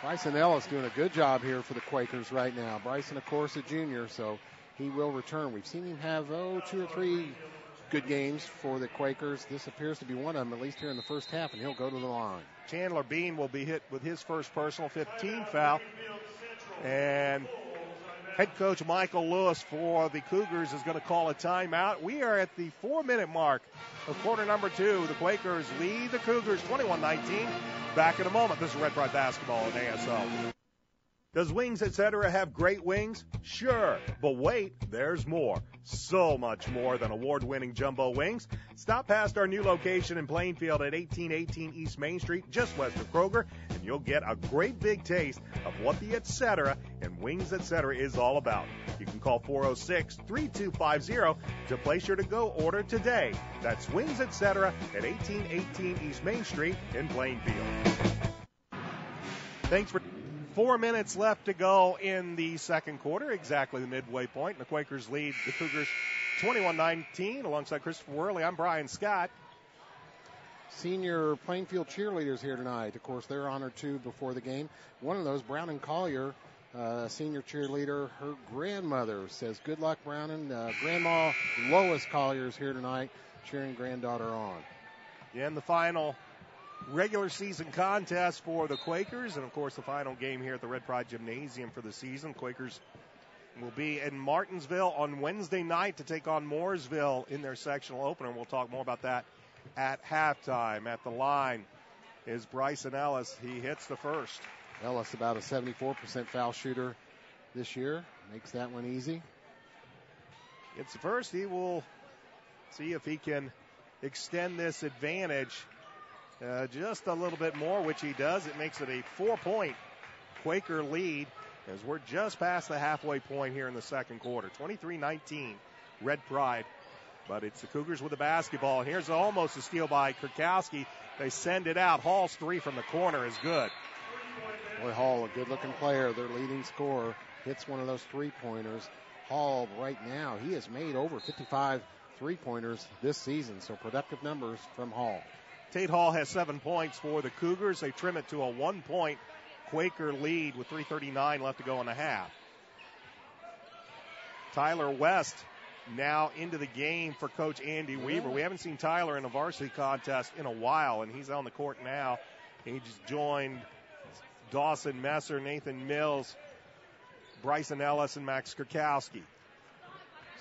Bryson Ellis doing a good job here for the Quakers right now. Bryson, of course, a junior, so he will return. We've seen him have, 2 or 3 good games for the Quakers. This appears to be one of them, at least here in the first half, and he'll go to the line. Chandler Bean will be hit with his first personal 15 foul. And head coach Michael Lewis for the Cougars is going to call a timeout. We are at the 4-minute mark of quarter number 2. The Quakers lead the Cougars 21-19. Back in a moment. This is Red Pride Basketball on ASL. Does Wings Etc. have great wings? Sure, but wait, there's more. So much more than award-winning jumbo wings. Stop past our new location in Plainfield at 1818 East Main Street, just west of Kroger, and you'll get a great big taste of what the Etc. and Wings Etc. is all about. You can call 406-3250 to place your to-go order today. That's Wings Etc. at 1818 East Main Street in Plainfield. Thanks for... 4 minutes left to go in the second quarter, exactly the midway point. The Quakers lead the Cougars 21-19. Alongside Christopher Worley, I'm Brian Scott. Senior Plainfield cheerleaders here tonight. Of course, they're honored too before the game. One of those, Brownon Collier, senior cheerleader, her grandmother says, "Good luck, Brownon." Grandma Lois Collier is here tonight, cheering granddaughter on. Yeah, and the final regular season contest for the Quakers, and of course the final game here at the Red Pride Gymnasium for the season. Quakers will be in Martinsville on Wednesday night to take on Mooresville in their sectional opener. We'll talk more about that at halftime. At the line is Bryson Ellis. He hits the first. Ellis about a 74% foul shooter this year. Makes that one easy. It's the first. He will see if he can extend this advantage just a little bit more, which he does. It makes it a 4-point Quaker lead as we're just past the halfway point here in the second quarter. 23-19, Red Pride. But it's the Cougars with the basketball. Here's almost a steal by Kurkowski. They send it out. Hall's three from the corner is good. Boy, Hall, a good-looking player, their leading scorer, hits one of those three-pointers. Hall, right now, he has made over 55 three-pointers this season, so productive numbers from Hall. Tate Hall has 7 points for the Cougars. They trim it to a 1-point Quaker lead with 3:39 left to go in the half. Tyler West now into the game for Coach Andy Weaver. We haven't seen Tyler in a varsity contest in a while, and he's on the court now. He just joined Dawson Messer, Nathan Mills, Bryson Ellis, and Max Kurkowski.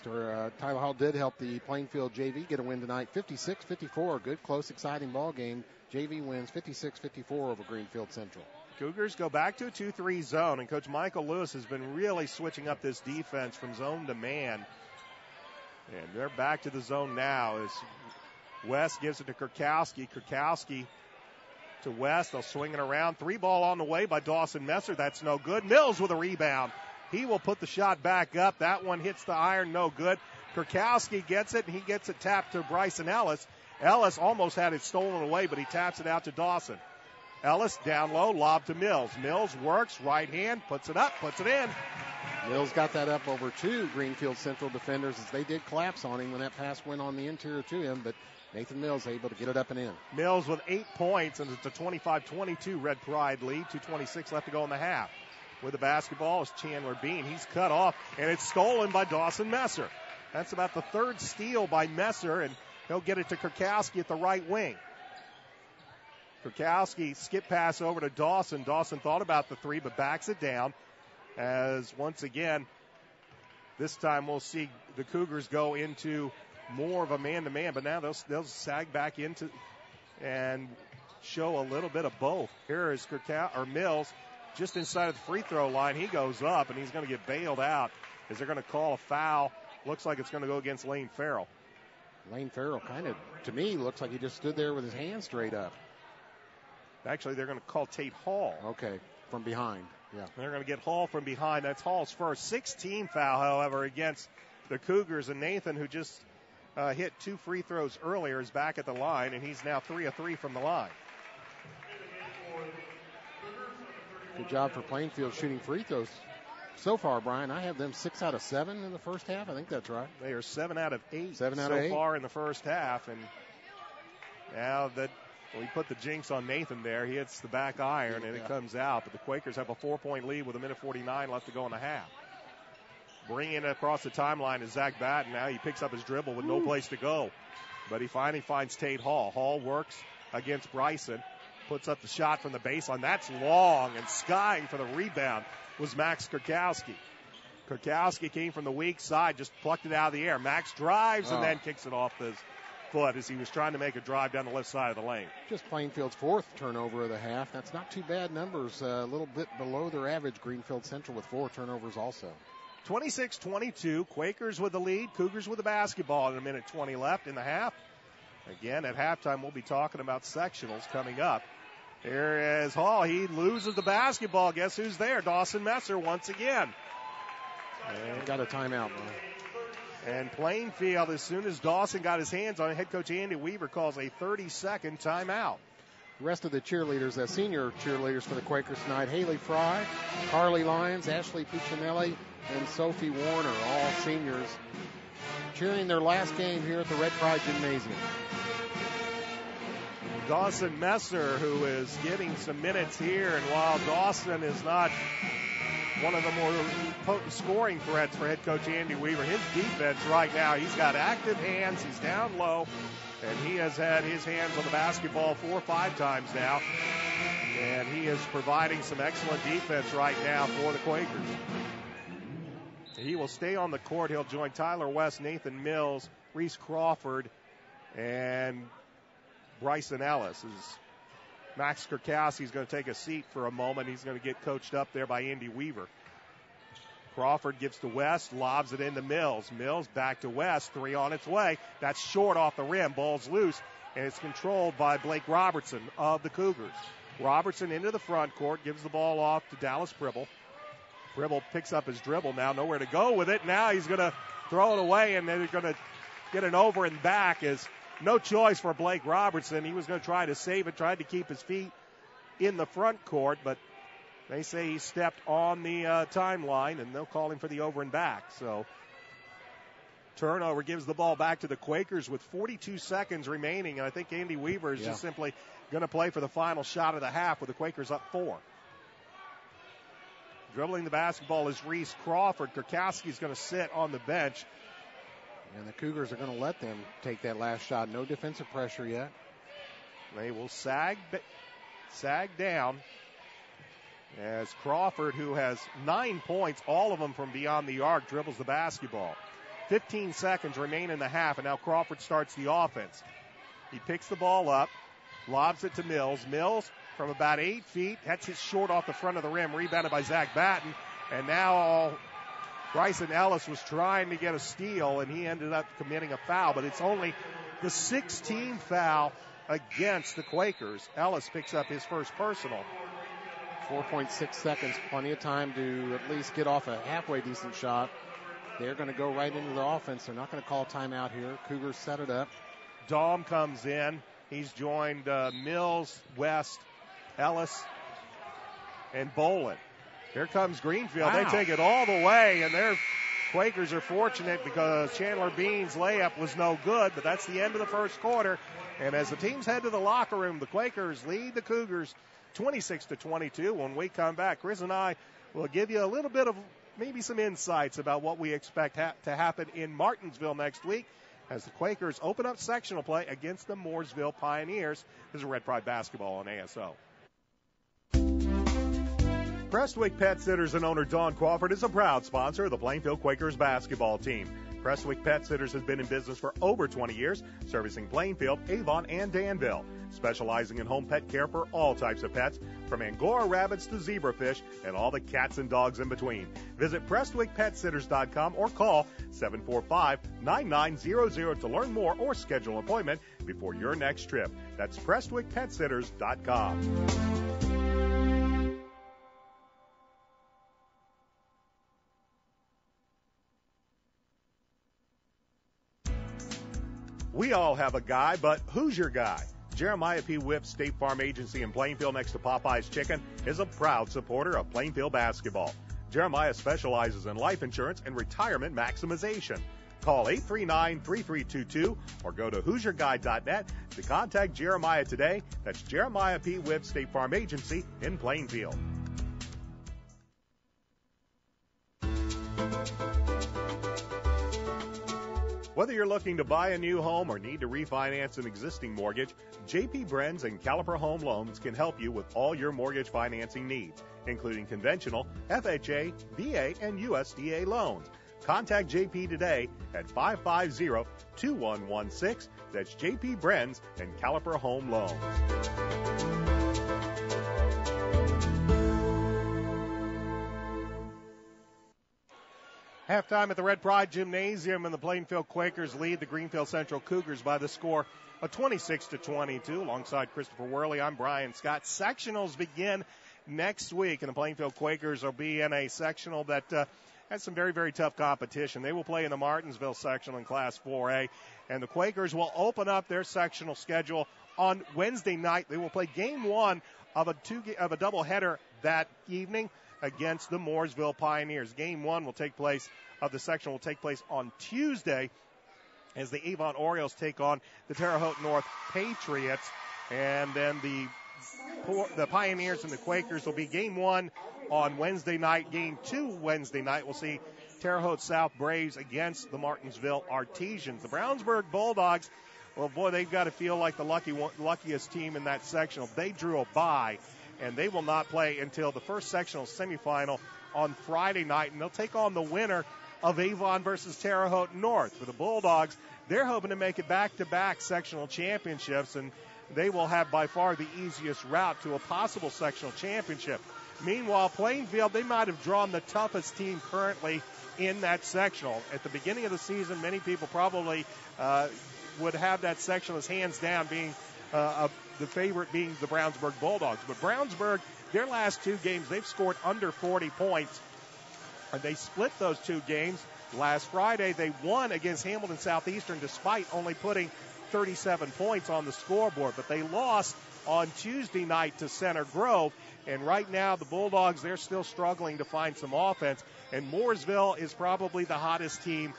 Tyler Hall did help the Plainfield JV get a win tonight, 56-54. Good, close, exciting ball game. JV wins 56-54 over Greenfield Central. Cougars go back to a 2-3 zone, and Coach Michael Lewis has been really switching up this defense from zone to man. And they're back to the zone now as West gives it to Kurkowski. Kurkowski to West. They'll swing it around. 3-ball on the way by Dawson Messer. That's no good. Mills with a rebound. He will put the shot back up. That one hits the iron. No good. Kurkowski gets it, and he gets it tapped to Bryson Ellis. Ellis almost had it stolen away, but he taps it out to Dawson. Ellis down low, lob to Mills. Mills works, right hand, puts it up, puts it in. Mills got that up over two Greenfield Central defenders as they did collapse on him when that pass went on the interior to him, but Nathan Mills able to get it up and in. Mills with 8 points, and it's a 25-22 Red Pride lead. 2:26 left to go in the half. With the basketball is Chandler Bean. He's cut off, and it's stolen by Dawson Messer. That's about the third steal by Messer, and he'll get it to Kurkowski at the right wing. Kurkowski skip pass over to Dawson. Dawson thought about the three, but backs it down. As once again, this time we'll see the Cougars go into more of a man-to-man, but now they'll sag back into and show a little bit of both. Here is Mills just inside of the free throw line. He goes up, and he's going to get bailed out as they're going to call a foul. Looks like it's going to go against Lane Farrell. Lane Farrell kind of, to me, looks like he just stood there with his hands straight up. Actually, they're going to call Tate Hall. Okay, from behind. Yeah. They're going to get Hall from behind. That's Hall's first 16 foul, however, against the Cougars. And Nathan, who just hit 2 free throws earlier, is back at the line, and he's now 3 of 3 from the line. Good job for Plainfield shooting free throws so far, Brian. I have them 6 out of 7 in the first half. I think that's right. They are 7 out of 8 so of far in the first half. And now that we put the jinx on Nathan there, he hits the back iron, and it comes out. But the Quakers have a 4-point lead with 1:49 left to go in the half. Bringing it across the timeline is Zach Batten. Now he picks up his dribble with no place to go. But he finally finds Tate Hall. Hall works against Bryson. Puts up the shot from the baseline. That's long, and skying for the rebound was Max Kurkowski. Kurkowski came from the weak side, just plucked it out of the air. Max drives and then kicks it off his foot as he was trying to make a drive down the left side of the lane. Just Plainfield's 4th turnover of the half. That's not too bad numbers. A little bit below their average. Greenfield Central with 4 turnovers also. 26-22. Quakers with the lead. Cougars with the basketball. And 1:20 left in the half. Again, at halftime, we'll be talking about sectionals coming up. Here is Hall. He loses the basketball. Guess who's there? Dawson Messer once again. And got a timeout, man. And Plainfield, as soon as Dawson got his hands on it, head coach Andy Weaver calls a 30-second timeout. The rest of the cheerleaders, senior cheerleaders for the Quakers tonight, Haley Fry, Carly Lyons, Ashley Puccinelli, and Sophie Warner, all seniors, cheering their last game here at the Red Pride Gymnasium. Dawson Messer, who is getting some minutes here, and while Dawson is not one of the more potent scoring threats for head coach Andy Weaver, his defense right now, he's got active hands, he's down low, and he has had his hands on the basketball 4 or 5 times now, and he is providing some excellent defense right now for the Quakers. He will stay on the court. He'll join Tyler West, Nathan Mills, Reese Crawford, and Bryson Ellis. Max Kurkowski is going to take a seat for a moment. He's going to get coached up there by Andy Weaver. Crawford gives to West, lobs it into Mills. Mills back to West, 3 on its way. That's short off the rim. Ball's loose, and it's controlled by Blake Robertson of the Cougars. Robertson into the front court, gives the ball off to Dallas Pribble. Pribble picks up his dribble now, nowhere to go with it. Now he's going to throw it away, and they're going to get an over and back. Is no choice for Blake Robertson. He was going to try to save it, tried to keep his feet in the front court, but they say he stepped on the timeline, and they'll call him for the over and back. So turnover gives the ball back to the Quakers with 42 seconds remaining, and I think Andy Weaver is just simply going to play for the final shot of the half with the Quakers up 4. Dribbling the basketball is Reese Crawford. Kurkowski's going to sit on the bench. And the Cougars are going to let them take that last shot. No defensive pressure yet. They will sag down as Crawford, who has 9 points, all of them from beyond the arc, dribbles the basketball. 15 seconds remain in the half, and now Crawford starts the offense. He picks the ball up, lobs it to Mills. Mills from about 8 feet, that's his short off the front of the rim, rebounded by Zach Batten. And now Bryson Ellis was trying to get a steal, and he ended up committing a foul, but it's only the 16th foul against the Quakers. Ellis picks up his first personal. 4.6 seconds, plenty of time to at least get off a halfway decent shot. They're going to go right into the offense. They're not going to call timeout here. Cougars set it up. Dahm comes in. He's joined Mills, West, Ellis, and Bolin. Here comes Greenfield. Wow. They take it all the way, and their Quakers are fortunate because Chandler Bean's layup was no good, but that's the end of the first quarter. And as the teams head to the locker room, the Quakers lead the Cougars 26-22. When we come back, Chris and I will give you a little bit of maybe some insights about what we expect to happen in Martinsville next week as the Quakers open up sectional play against the Mooresville Pioneers. This is Red Pride Basketball on ASO. Prestwick Pet Sitters and owner Don Crawford is a proud sponsor of the Plainfield Quakers basketball team. Prestwick Pet Sitters has been in business for over 20 years, servicing Plainfield, Avon, and Danville, specializing in home pet care for all types of pets, from Angora rabbits to zebrafish and all the cats and dogs in between. Visit PrestwickPetSitters.com or call 745-9900 to learn more or schedule an appointment before your next trip. That's PrestwickPetSitters.com. We all have a guy, but who's your guy? Jeremiah P. Whip State Farm Agency in Plainfield next to Popeye's Chicken is a proud supporter of Plainfield basketball. Jeremiah specializes in life insurance and retirement maximization. Call 839-3322 or go to who'syourguy.net to contact Jeremiah today. That's Jeremiah P. Whip State Farm Agency in Plainfield. Whether you're looking to buy a new home or need to refinance an existing mortgage, J.P. Brenz and Caliper Home Loans can help you with all your mortgage financing needs, including conventional, FHA, VA, and USDA loans. Contact J.P. today at 550-2116. That's J.P. Brenz and Caliper Home Loans. Halftime at the Red Pride Gymnasium, and the Plainfield Quakers lead the Greenfield-Central Cougars by the score of 26-22. Alongside Christopher Worley, I'm Brian Scott. Sectionals begin next week, and the Plainfield Quakers will be in a sectional that has some very, very tough competition. They will play in the Martinsville sectional in Class 4A, and the Quakers will open up their sectional schedule on Wednesday night. They will play Game 1 of a doubleheader that evening against the Mooresville Pioneers. Game 1 will take place of the section will take place on Tuesday as the Avon Orioles take on the Terre Haute North Patriots. And then the Pioneers and the Quakers will be Game 1 on Wednesday night. Game 2 Wednesday night, we'll see Terre Haute South Braves against the Martinsville Artesians. The Brownsburg Bulldogs, well, boy, they've got to feel like the luckiest team in that sectional. They drew a bye, and they will not play until the first sectional semifinal on Friday night, and they'll take on the winner of Avon versus Terre Haute North. For the Bulldogs, they're hoping to make it back-to-back sectional championships, and they will have by far the easiest route to a possible sectional championship. Meanwhile, Plainfield, they might have drawn the toughest team currently in that sectional. At the beginning of the season, many people probably would have that sectional as hands down being the favorite being the Brownsburg Bulldogs. But Brownsburg, their last two games, they've scored under 40 points. And they split those two games. Last Friday, they won against Hamilton Southeastern despite only putting 37 points on the scoreboard. But they lost on Tuesday night to Center Grove. And right now, the Bulldogs, they're still struggling to find some offense. And Mooresville is probably the hottest team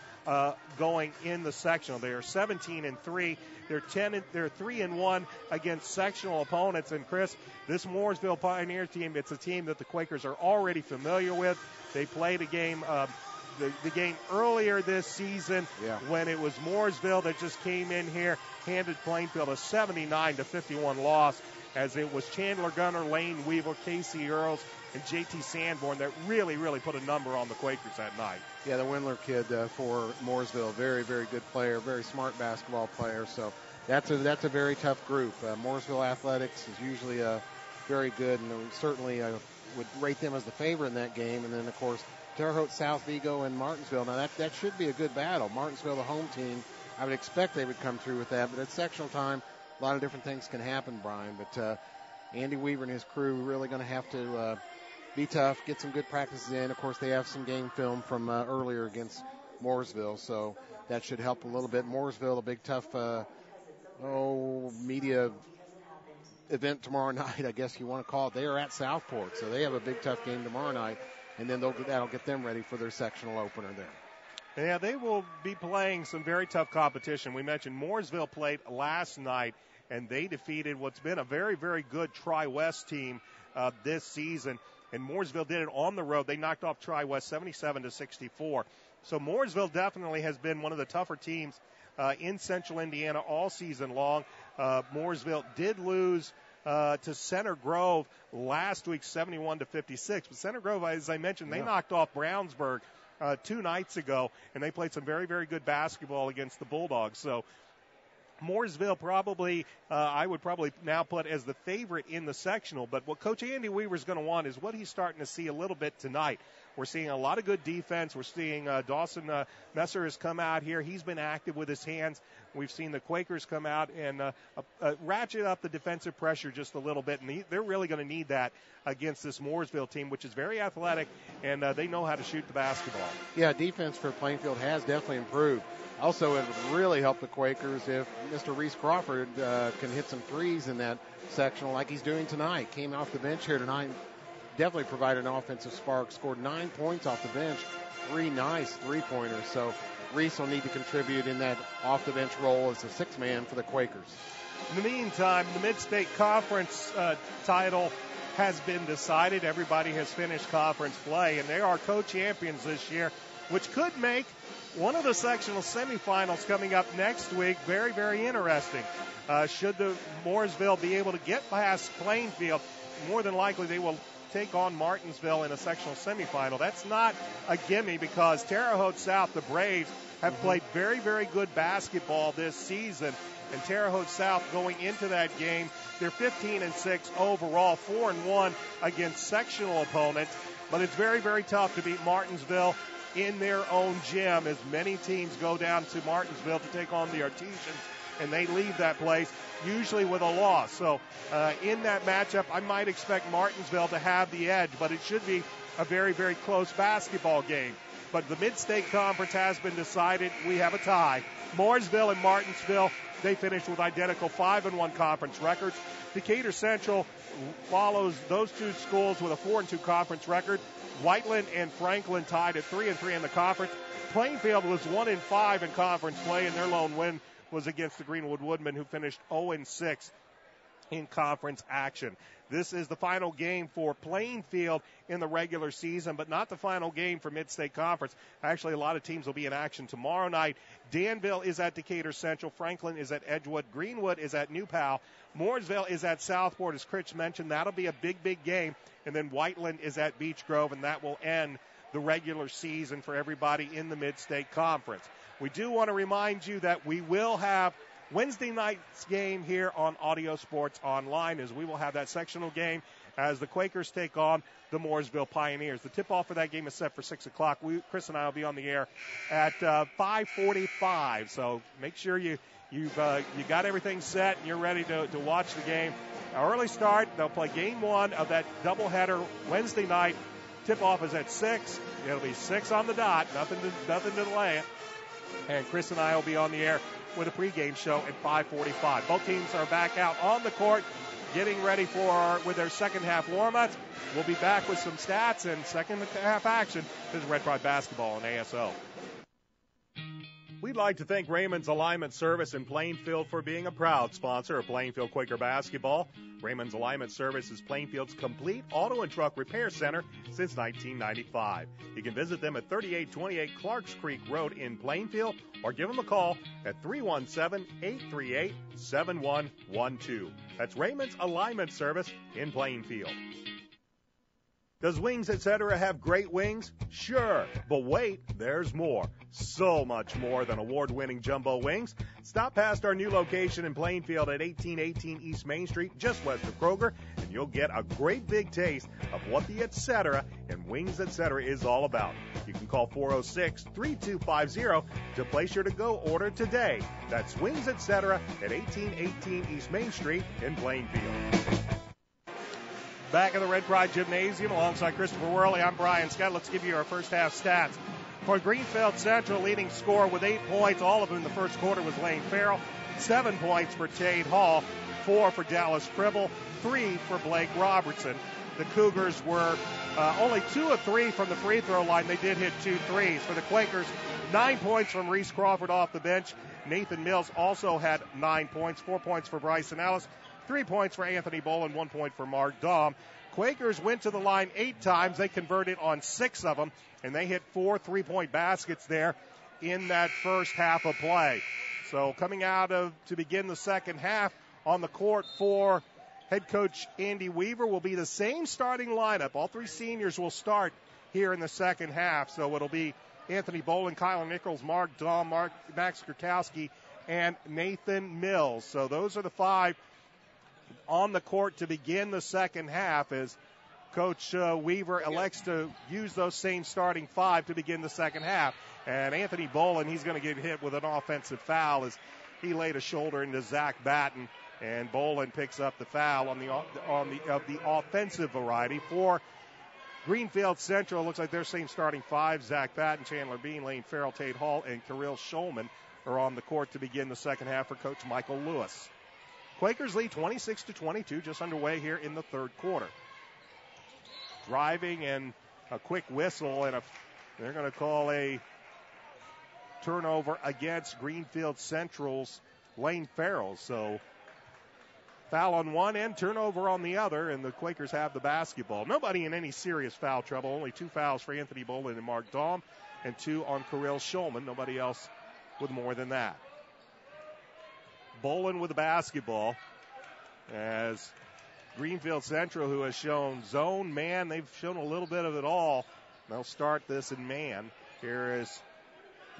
going in the sectional. They are 17-3. They're 3-1 against sectional opponents. And Chris, this Mooresville Pioneer team, it's a team that the Quakers are already familiar with. They played a game the game earlier this season when it was Mooresville that just came in here, handed Plainfield a 79-51 loss, as it was Chandler Gunner, Lane Weaver, Casey Earls, and J.T. Sanborn that really, really put a number on the Quakers that night. Yeah, the Windler kid for Mooresville, very, very good player, very smart basketball player. So that's a very tough group. Mooresville Athletics is usually very good, and certainly would rate them as the favorite in that game. And then, of course, Terre Haute, South Vigo, and Martinsville. Now, that should be a good battle. Martinsville, the home team, I would expect they would come through with that. But at sectional time, a lot of different things can happen, Brian. But Andy Weaver and his crew really going to have to be tough, get some good practices in. Of course, they have some game film from earlier against Mooresville, so that should help a little bit. Mooresville, a big, tough media event tomorrow night, I guess you want to call it. They are at Southport, so they have a big, tough game tomorrow night, and then that'll get them ready for their sectional opener there. Yeah, they will be playing some very tough competition. We mentioned Mooresville played last night, and they defeated what's been a very, very good Tri-West team this season. And Mooresville did it on the road. They knocked off Tri-West 77-64. So Mooresville definitely has been one of the tougher teams in Central Indiana all season long. Mooresville did lose to Center Grove last week, 71-56. But Center Grove, as I mentioned, they knocked off Brownsburg 2 nights ago, and they played some very, very good basketball against the Bulldogs. So Mooresville probably, I would probably now put as the favorite in the sectional. But what Coach Andy Weaver is going to want is what he's starting to see a little bit tonight. We're seeing a lot of good defense. We're seeing Dawson Messer has come out here. He's been active with his hands. We've seen the Quakers come out and ratchet up the defensive pressure just a little bit, and they're really going to need that against this Mooresville team, which is very athletic, and they know how to shoot the basketball. Yeah, defense for Plainfield has definitely improved. Also, it would really help the Quakers if Mr. Reese Crawford can hit some threes in that sectional like he's doing tonight. Came off the bench here tonight, definitely provided an offensive spark, scored 9 points off the bench, 3 nice three-pointers. So Reese will need to contribute in that off-the-bench role as a six-man for the Quakers. In the meantime, the Mid-State Conference title has been decided. Everybody has finished conference play, and they are co-champions this year, which could make one of the sectional semifinals coming up next week very, very interesting. Should the Mooresville be able to get past Plainfield, more than likely they will take on Martinsville in a sectional semifinal. That's not a gimme because Terre Haute South, the Braves, have played very, very good basketball this season. And Terre Haute South going into that game, they're 15-6 overall, 4-1 against sectional opponents. But it's very, very tough to beat Martinsville in their own gym, as many teams go down to Martinsville to take on the Artesians, and they leave that place usually with a loss. So in that matchup, I might expect Martinsville to have the edge, but it should be a very, very close basketball game. But the Mid-State Conference has been decided. We have a tie. Mooresville and Martinsville, they finished with identical 5-1 conference records. Decatur Central follows those two schools with a 4-2 conference record. Whiteland and Franklin tied at 3-3 in the conference. Plainfield was 1-5 in conference play, and their lone win was against the Greenwood Woodmen, who finished 0-6 in conference action. This is the final game for Plainfield in the regular season, but not the final game for Mid-State Conference. Actually, a lot of teams will be in action tomorrow night. Danville is at Decatur Central. Franklin is at Edgewood. Greenwood is at New Pal. Mooresville is at Southport, as Critch mentioned. That'll be a big, big game. And then Whiteland is at Beech Grove, and that will end the regular season for everybody in the Mid-State Conference. We do want to remind you that we will have Wednesday night's game here on Audio Sports Online, as we will have that sectional game as the Quakers take on the Mooresville Pioneers. The tip-off for that game is set for 6 o'clock. Chris and I will be on the air at 5:45, so make sure you got everything set and you're ready to watch the game. Early start. They'll play game one of that doubleheader Wednesday night. Tip-off is at 6. It'll be 6 on the dot. Nothing to delay it. And Chris and I will be on the air with a pregame show at 5:45. Both teams are back out on the court, getting ready with their second half warm-ups. We'll be back with some stats and second half action. This is Red Pride Basketball on ASO. We'd like to thank Raymond's Alignment Service in Plainfield for being a proud sponsor of Plainfield Quaker basketball. Raymond's Alignment Service is Plainfield's complete auto and truck repair center since 1995. You can visit them at 3828 Clarks Creek Road in Plainfield or give them a call at 317-838-7112. That's Raymond's Alignment Service in Plainfield. Does Wings Etc. have great wings? Sure, but wait, there's more. So much more than award-winning jumbo wings. Stop past our new location in Plainfield at 1818 East Main Street, just west of Kroger, and you'll get a great big taste of what the Etc. and Wings Etc. is all about. You can call 406-3250 to place your to-go order today. That's Wings Etc. at 1818 East Main Street in Plainfield. Back in the Red Pride Gymnasium alongside Christopher Worley, I'm Brian Scott. Let's give you our first half stats. For Greenfield-Central, leading scorer with 8 points, all of them in the first quarter, was Lane Farrell. 7 points for Tate Hall, 4 for Dallas Cribble, 3 for Blake Robertson. The Cougars were only 2 of 3 from the free throw line. They did hit 2 threes. For the Quakers, 9 points from Reese Crawford off the bench. Nathan Mills also had 9 points, 4 points for Bryson Ellis, 3 points for Anthony Boland, 1 point for Mark Dahm. Quakers went to the line 8 times. They converted on 6 of them, and they hit 4 3-point baskets there in that first half of play. So coming out to begin the second half on the court for head coach Andy Weaver will be the same starting lineup. All 3 seniors will start here in the second half. So it'll be Anthony Boland, Kyler Nichols, Mark Dahm, Max Kurkowski, and Nathan Mills. So those are the 5 on the court to begin the second half as Coach Weaver elects to use those same starting 5 to begin the second half. And Anthony Boland, he's going to get hit with an offensive foul as he laid a shoulder into Zach Batten, and Boland picks up the foul of the offensive variety. For Greenfield-Central, it looks like their same starting 5, Zach Batten, Chandler Bean, Lane Farrell, Tate Hall, and Kirill Shulman are on the court to begin the second half for Coach Michael Lewis. Quakers lead 26-22, just underway here in the third quarter. Driving and a quick whistle, and they're going to call a turnover against Greenfield-Central's Lane Farrell. So foul on one end, turnover on the other, and the Quakers have the basketball. Nobody in any serious foul trouble. Only 2 fouls for Anthony Boland and Mark Dahm, and 2 on Kirill Shulman. Nobody else with more than that. Boland with the basketball as Greenfield-Central, who has shown zone, man, they've shown a little bit of it all. They'll start this in man. Here is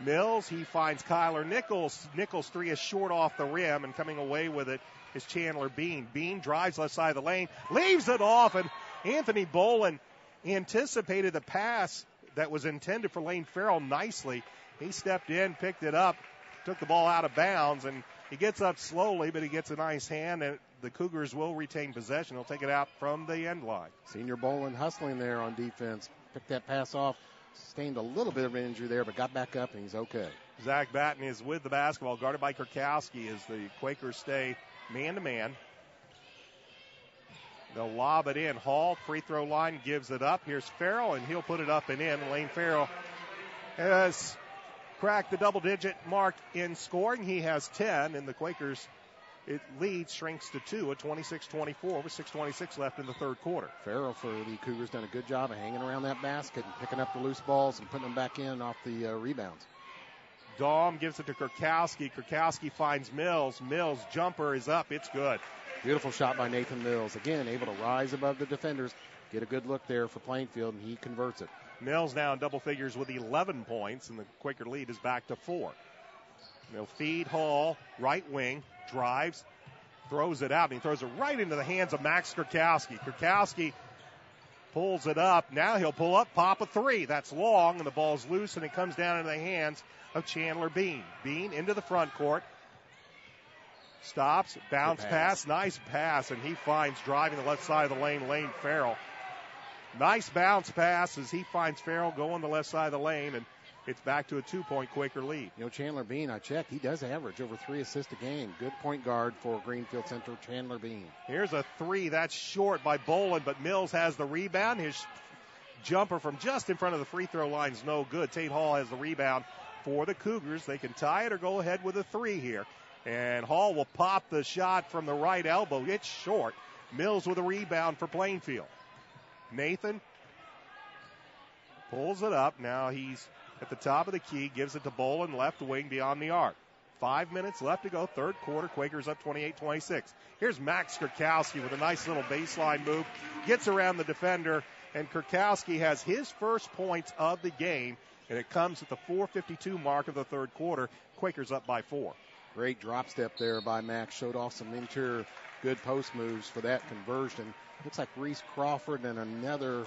Mills. He finds Kyler Nichols. Nichols' 3 is short off the rim, and coming away with it is Chandler Bean. Bean drives left side of the lane, leaves it off, and Anthony Boland anticipated the pass that was intended for Lane Farrell nicely. He stepped in, picked it up, took the ball out of bounds, and he gets up slowly, but he gets a nice hand, and the Cougars will retain possession. They'll take it out from the end line. Senior Boland hustling there on defense. Picked that pass off. Sustained a little bit of an injury there, but got back up, and he's okay. Zach Batten is with the basketball, guarded by Kurkowski as the Quakers stay man-to-man. They'll lob it in. Hall, free throw line, gives it up. Here's Farrell, and he'll put it up and in. Lane Farrell has cracked the double-digit mark in scoring. He has 10, and the Quakers' lead shrinks to 2 at 26-24 with 6:26 left in the third quarter. Farrell for the Cougars done a good job of hanging around that basket and picking up the loose balls and putting them back in off the rebounds. Dahm gives it to Kurkowski. Kurkowski finds Mills. Mills' jumper is up. It's good. Beautiful shot by Nathan Mills. Again, able to rise above the defenders, get a good look there for Plainfield, and he converts it. Mills now in double figures with 11 points, and the Quaker lead is back to 4. They'll feed Hall, right wing, drives, throws it out, and he throws it right into the hands of Max Kurkowski. Kurkowski pulls it up. Now he'll pull up, pop a 3. That's long, and the ball's loose, and it comes down into the hands of Chandler Bean. Bean into the front court. Stops, bounce pass, nice pass, and he finds driving the left side of the lane, Lane Farrell. Nice bounce pass as he finds Farrell going the left side of the lane, and it's back to a 2-point Quaker lead. You know, Chandler Bean, I checked, he does average over 3 assists a game. Good point guard for Greenfield-Central, Chandler Bean. Here's a 3. That's short by Boland, but Mills has the rebound. His jumper from just in front of the free throw line is no good. Tate Hall has the rebound for the Cougars. They can tie it or go ahead with a 3 here. And Hall will pop the shot from the right elbow. It's short. Mills with a rebound for Plainfield. Nathan pulls it up. Now he's at the top of the key, gives it to Bolin, left wing beyond the arc. 5 minutes left to go, third quarter. Quakers up 28-26. Here's Max Kurkowski with a nice little baseline move. Gets around the defender, and Kurkowski has his first points of the game, and it comes at the 4:52 mark of the third quarter. Quakers up by 4. Great drop step there by Max. Showed off some interior good post moves for that conversion. Looks like Reese Crawford and another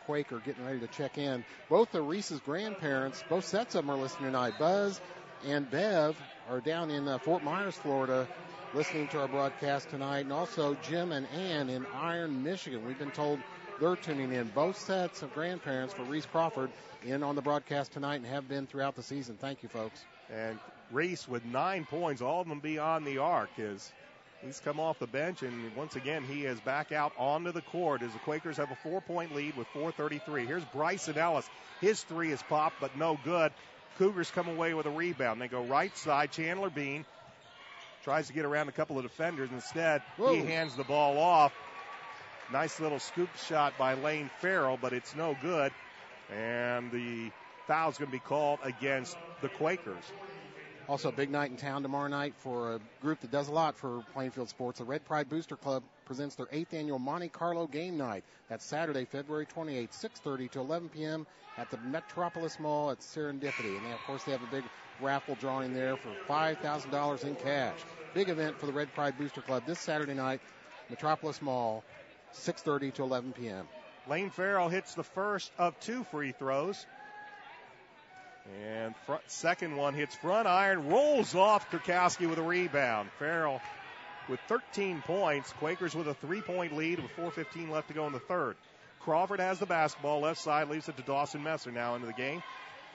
Quaker getting ready to check in. Both of Reese's grandparents, both sets of them are listening tonight. Buzz and Bev are down in Fort Myers, Florida, listening to our broadcast tonight. And also Jim and Ann in Iron, Michigan. We've been told they're tuning in. Both sets of grandparents for Reese Crawford in on the broadcast tonight and have been throughout the season. Thank you, folks. And Reese with 9 points, all of them beyond the arc. He's come off the bench, and once again he is back out onto the court as the Quakers have a 4-point lead with 4:33. Here's Bryson Ellis. His 3 is popped, but no good. Cougars come away with a rebound. They go right side. Chandler Bean tries to get around a couple of defenders. Instead, he hands the ball off. Nice little scoop shot by Lane Farrell, but it's no good. And the foul's going to be called against the Quakers. Also a big night in town tomorrow night for a group that does a lot for Plainfield sports. The Red Pride Booster Club presents their 8th annual Monte Carlo game night. That's Saturday, February 28th, 6:30 to 11 p.m. at the Metropolis Mall at Serendipity. And, of course, they have a big raffle drawing there for $5,000 in cash. Big event for the Red Pride Booster Club this Saturday night, Metropolis Mall, 6:30 to 11 p.m. Lane Farrell hits the first of 2 free throws. And second one hits front iron, rolls off. Kurkowski with a rebound. Farrell with 13 points. Quakers with a 3-point lead with 4:15 left to go in the third. Crawford has the basketball. Left side leaves it to Dawson Messer now into the game.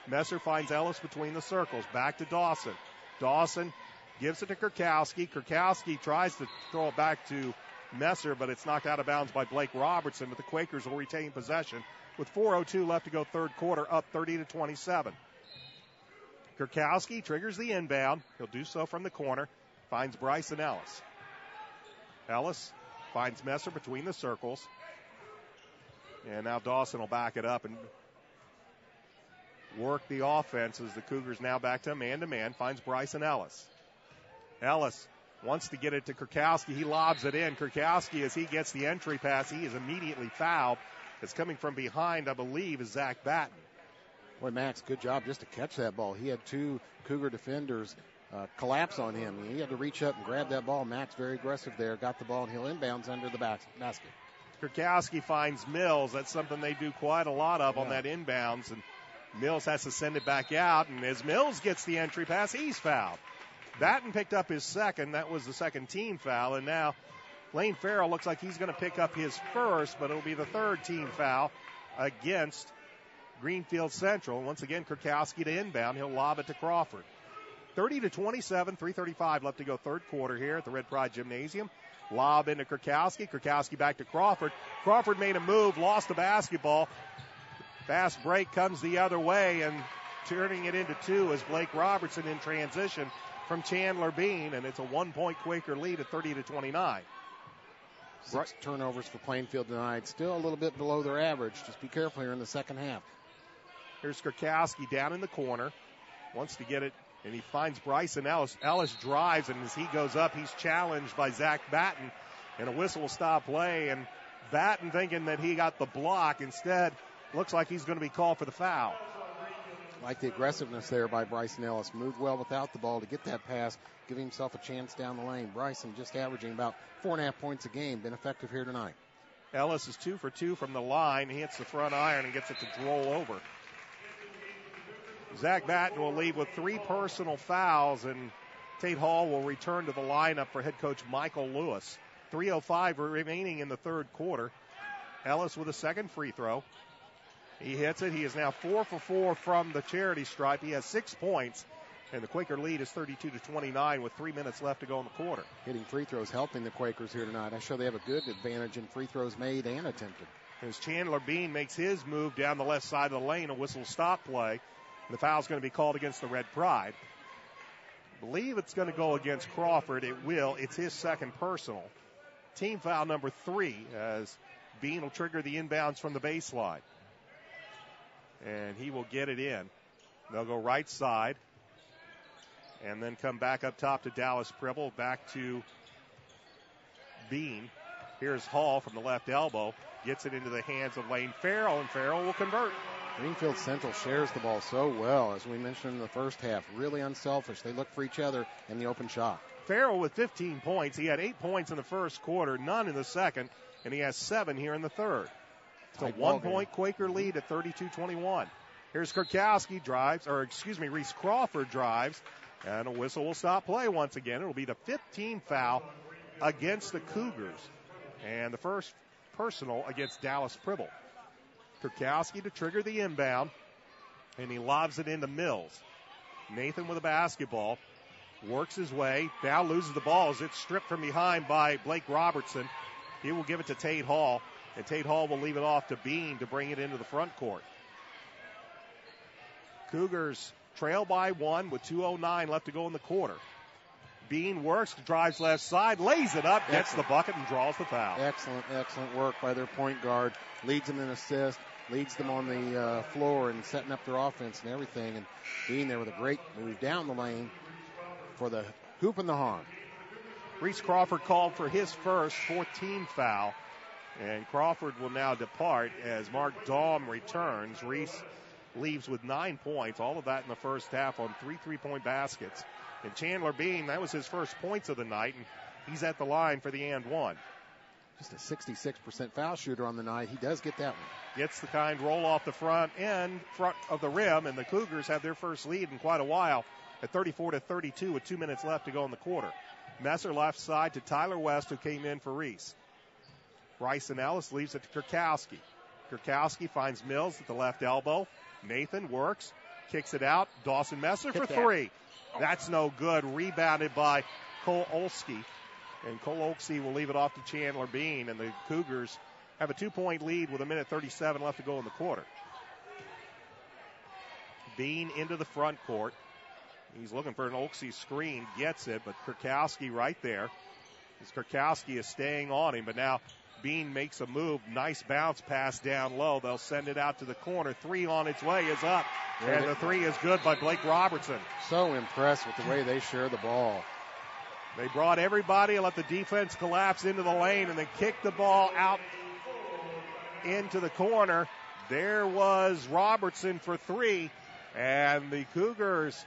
Messer finds Ellis between the circles. Back to Dawson. Dawson gives it to Kurkowski. Kurkowski tries to throw it back to Messer, but it's knocked out of bounds by Blake Robertson. But the Quakers will retain possession with 4:02 left to go third quarter, up 30-27. Kurkowski triggers the inbound. He'll do so from the corner. Finds Bryson Ellis. Ellis finds Messer between the circles. And now Dawson will back it up and work the offense as the Cougars now back to man-to-man. Finds Bryson Ellis. Ellis wants to get it to Kurkowski. He lobs it in. Kurkowski, as he gets the entry pass, he is immediately fouled. It's coming from behind, I believe, is Zach Batten. Boy, Max, good job just to catch that ball. He had 2 Cougar defenders collapse on him. He had to reach up and grab that ball. Max very aggressive there. Got the ball, and he'll inbounds under the basket. Kurkowski finds Mills. That's something they do quite a lot of on that inbounds. And Mills has to send it back out. And as Mills gets the entry pass, he's fouled. Batten picked up his second. That was the second team foul. And now Lane Farrell looks like he's going to pick up his first, but it'll be the third team foul against Greenfield-Central. Once again, Kurkowski to inbound. He'll lob it to Crawford. 30-27, 3:35 left to go third quarter here at the Red Pride Gymnasium. Lob into Kurkowski. Kurkowski back to Crawford. Crawford made a move, lost the basketball. Fast break comes the other way, and turning it into 2 is Blake Robertson in transition from Chandler Bean, and it's a 1-point Quaker lead at 30-29. 6 turnovers for Plainfield tonight. Still a little bit below their average. Just be careful here in the second half. Here's Kurkowski down in the corner. Wants to get it, and he finds Bryson Ellis. Ellis drives, and as he goes up, he's challenged by Zach Batten. And a whistle will stop play, and Batten thinking that he got the block. Instead, looks like he's going to be called for the foul. Like the aggressiveness there by Bryson Ellis. Moved well without the ball to get that pass, give himself a chance down the lane. Bryson just averaging about 4.5 points a game. Been effective here tonight. Ellis is 2 for 2 from the line. He hits the front iron and gets it to roll over. Zach Batten will leave with 3 personal fouls, and Tate Hall will return to the lineup for head coach Michael Lewis. 3:05 remaining in the third quarter. Ellis with a second free throw. He hits it. He is now 4 for 4 from the charity stripe. He has 6 points, and the Quaker lead is 32-29 with 3 minutes left to go in the quarter. Hitting free throws helping the Quakers here tonight. I show they have a good advantage in free throws made and attempted. As Chandler Bean makes his move down the left side of the lane, a whistle stop play. The foul's going to be called against the Red Pride. I believe it's going to go against Crawford. It will. It's his second personal. Team foul number 3 as Bean will trigger the inbounds from the baseline. And he will get it in. They'll go right side and then come back up top to Dallas Pribble, back to Bean. Here's Hall from the left elbow. Gets it into the hands of Lane Farrell, and Farrell will convert. Greenfield-Central shares the ball so well, as we mentioned in the first half. Really unselfish. They look for each other in the open shot. Farrell with 15 points. He had 8 points in the first quarter, none in the second, and he has 7 here in the third. It's a 1-point Quaker lead at 32-21. Here's Kurkowski Reese Crawford drives, and a whistle will stop play once again. It will be the 15th foul against the Cougars, and the first personal against Dallas Pribble. Kurkowski to trigger the inbound, and he lobs it into Mills. Nathan with a basketball, works his way, now loses the ball as it's stripped from behind by Blake Robertson. He will give it to Tate Hall, and Tate Hall will leave it off to Bean to bring it into the front court. Cougars trail by 1 with 2:09 left to go in the quarter. Bean works, drives left side, lays it up, gets the bucket, and draws the foul. Excellent work by their point guard. Leads them in assist, leads them on the floor and setting up their offense and everything. And Bean there with a great move down the lane for the hoop and the harm. Reese Crawford called for his first 14th foul. And Crawford will now depart as Mark Daum returns. Reese leaves with 9 points, all of that in the first half on 3 3-point baskets. And Chandler Bean, that was his first points of the night, and he's at the line for the and one. Just a 66% foul shooter on the night. He does get that one. Gets the kind roll off the front of the rim, and the Cougars have their first lead in quite a while at 34-32 with 2 minutes left to go in the quarter. Messer left side to Tyler West, who came in for Reese. Bryson Ellis leaves it to Kurkowski. Kurkowski finds Mills at the left elbow. Nathan works, kicks it out. Dawson Messer for 3. That's no good. Rebounded by Cole Olski. And Cole Olski will leave it off to Chandler Bean. And the Cougars have a 2-point lead with 1:37 left to go in the quarter. Bean into the front court. He's looking for an Olski screen. Gets it, but Kurkowski right there. As Kurkowski is staying on him, but now Bean makes a move. Nice bounce pass down low. They'll send it out to the corner. 3 on its way is up. And the 3 is good by Blake Robertson. So impressed with the way they share the ball. They brought everybody and let the defense collapse into the lane, and they kicked the ball out into the corner. There was Robertson for 3. And the Cougars,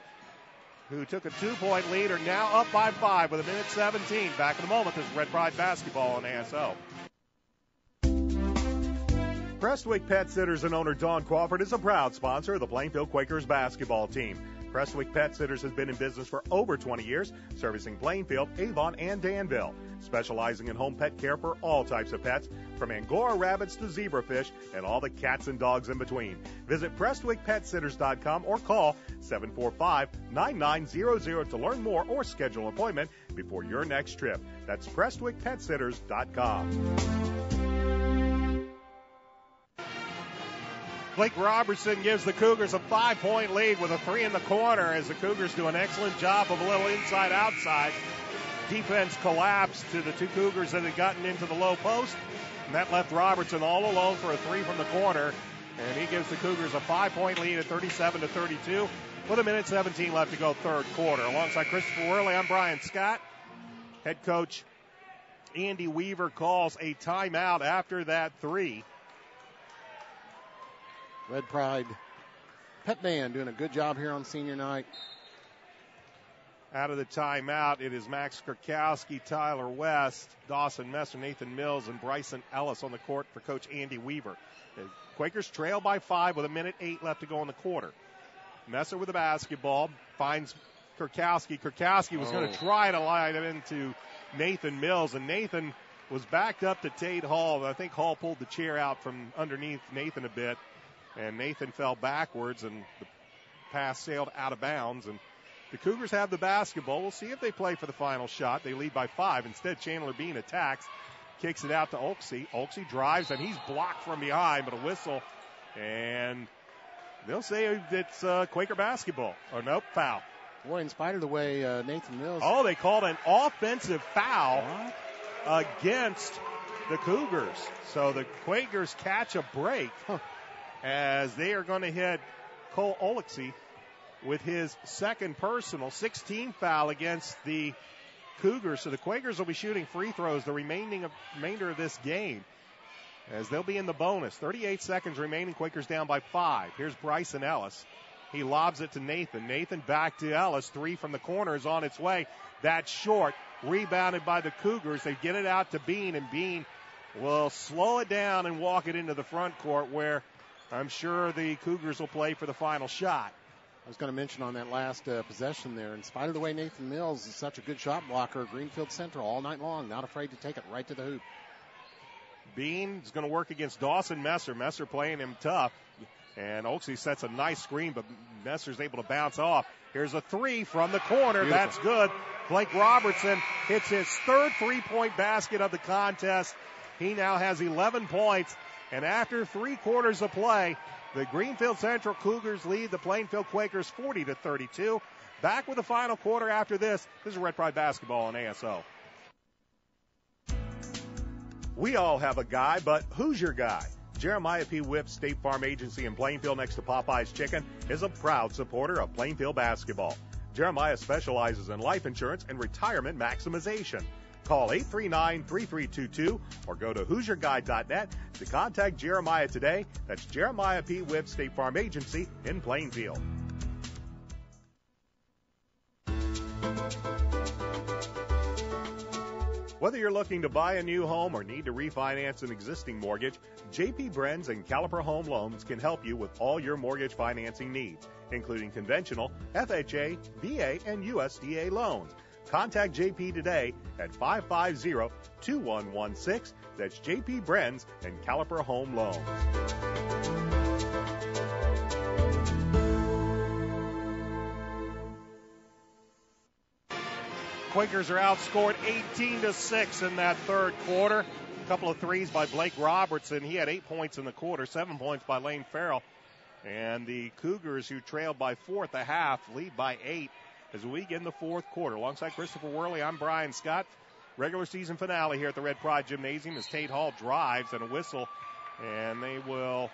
who took a 2-point lead, are now up by 5 with 1:17. Back in a moment, there's Red Pride basketball on ASL. Prestwick Pet Sitters and owner Don Crawford is a proud sponsor of the Plainfield Quakers basketball team. Prestwick Pet Sitters has been in business for over 20 years, servicing Plainfield, Avon, and Danville, specializing in home pet care for all types of pets, from Angora rabbits to zebrafish and all the cats and dogs in between. Visit PrestwickPetSitters.com or call 745-9900 to learn more or schedule an appointment before your next trip. That's PrestwickPetSitters.com. Blake Robertson gives the Cougars a 5-point lead with a 3 in the corner as the Cougars do an excellent job of a little inside-outside. Defense collapsed to the 2 Cougars that had gotten into the low post, and that left Robertson all alone for a 3 from the corner, and he gives the Cougars a 5-point lead at 37-32 with 1:17 left to go third quarter. Alongside Christopher Worley, I'm Brian Scott. Head coach Andy Weaver calls a timeout after that 3. Red Pride Pet Band doing a good job here on senior night. Out of the timeout, it is Max Kurkowski, Tyler West, Dawson Messer, Nathan Mills, and Bryson Ellis on the court for Coach Andy Weaver. The Quakers trail by 5 with 1:08 left to go in the quarter. Messer with the basketball, finds Kurkowski. Kurkowski was going to try to line it into Nathan Mills, and Nathan was backed up to Tate Hall. I think Hall pulled the chair out from underneath Nathan a bit, and Nathan fell backwards, and the pass sailed out of bounds. And the Cougars have the basketball. We'll see if they play for the final shot. They lead by 5. Instead, Chandler Bean attacks, kicks it out to Olksy. Olksy drives, and he's blocked from behind, but a whistle. And they'll say it's Quaker basketball. Or nope, foul. Boy, in spite of the way Nathan Mills. Oh, they called an offensive foul against the Cougars. So the Quakers catch a break as they are going to hit Cole Olexy with his second personal, 16th foul against the Cougars. So the Quakers will be shooting free throws the remainder of this game as they'll be in the bonus. 38 seconds remaining. Quakers down by 5. Here's Bryson Ellis. He lobs it to Nathan. Nathan back to Ellis. 3 from the corner is on its way. That's short. Rebounded by the Cougars. They get it out to Bean, and Bean will slow it down and walk it into the front court where I'm sure the Cougars will play for the final shot. I was going to mention on that last possession there, in spite of the way Nathan Mills is such a good shot blocker, Greenfield Central all night long, not afraid to take it right to the hoop. Bean is going to work against Dawson Messer. Messer playing him tough. And Oaksey sets a nice screen, but Messer's able to bounce off. Here's a 3 from the corner. Beautiful. That's good. Blake Robertson hits his third 3-point basket of the contest. He now has 11 points. And after 3 quarters of play, the Greenfield-Central Cougars lead the Plainfield Quakers 40-32. Back with the final quarter after this. This is Red Pride Basketball on ASO. We all have a guy, but who's your guy? Jeremiah P. Whip State Farm Agency in Plainfield next to Popeye's Chicken is a proud supporter of Plainfield basketball. Jeremiah specializes in life insurance and retirement maximization. Call 839-3322 or go to who'syourguy.net to contact Jeremiah today. That's Jeremiah P. Whip State Farm Agency in Plainfield. Whether you're looking to buy a new home or need to refinance an existing mortgage, J.P. Brenz and Caliper Home Loans can help you with all your mortgage financing needs, including conventional, FHA, VA, and USDA loans. Contact J.P. today at 550-2116. That's J.P. Brenz and Caliper Home Loans. Quakers are outscored 18-6 in that third quarter. A couple of threes by Blake Robertson. He had 8 points in the quarter, 7 points by Lane Farrell. And the Cougars, who trailed by 4 at the half, lead by 8 as we get in the fourth quarter. Alongside Christopher Worley, I'm Brian Scott. Regular season finale here at the Red Pride Gymnasium as Tate Hall drives and a whistle. And they will...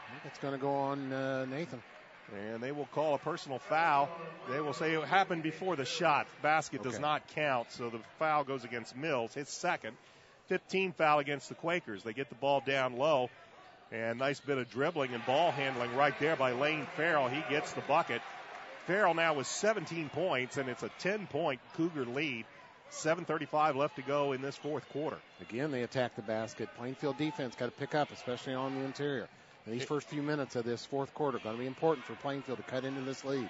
I think it's going to go on Nathan. And they will call a personal foul. They will say it happened before the shot. Basket does not count, so the foul goes against Mills, his second. 15 foul against the Quakers. They get the ball down low. And nice bit of dribbling and ball handling right there by Lane Farrell. He gets the bucket. Farrell now with 17 points, and it's a 10-point Cougar lead. 7:35 left to go in this fourth quarter. Again, they attack the basket. Plainfield defense got to pick up, especially on the interior. And these first few minutes of this fourth quarter are going to be important for Plainfield to cut into this lead.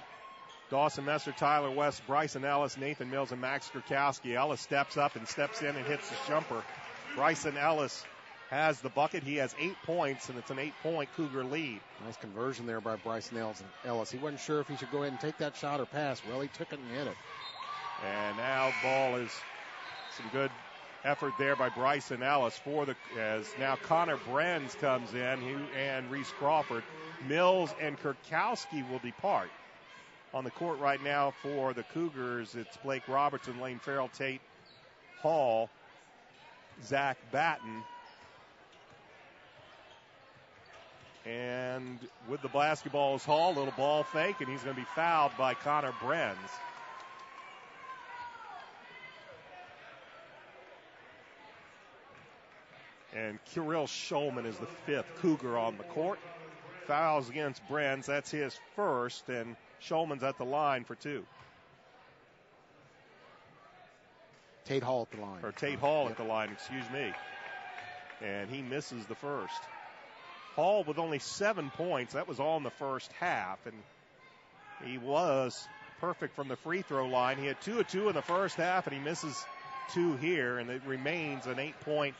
Dawson Messer, Tyler West, Bryson Ellis, Nathan Mills, and Max Kurkowski. Ellis steps up and steps in and hits the jumper. Bryson Ellis has the bucket. He has 8 points, and it's an 8-point Cougar lead. Nice conversion there by Bryson Ellis. He wasn't sure if he should go ahead and take that shot or pass. Well, he took it and hit it. And now ball is some good effort there by Bryson Ellis as now Connor Brenz comes in and Reese Crawford. Mills and Kurkowski will depart. On the court right now for the Cougars, it's Blake Robertson, Lane Farrell, Tate Hall, Zach Batten. And with the basketball is Hall, little ball fake, and he's going to be fouled by Connor Brenz. And Kirill Schulman is the fifth Cougar on the court. Fouls against Brenz. That's his first, and Schulman's at the line for 2. Tate Hall at the line. Or Tate Hall at the line, excuse me. And he misses the first. Hall with only 7 points. That was all in the first half, and he was perfect from the free throw line. He had 2 of 2 in the first half, and he misses 2 here, and it remains an 8-point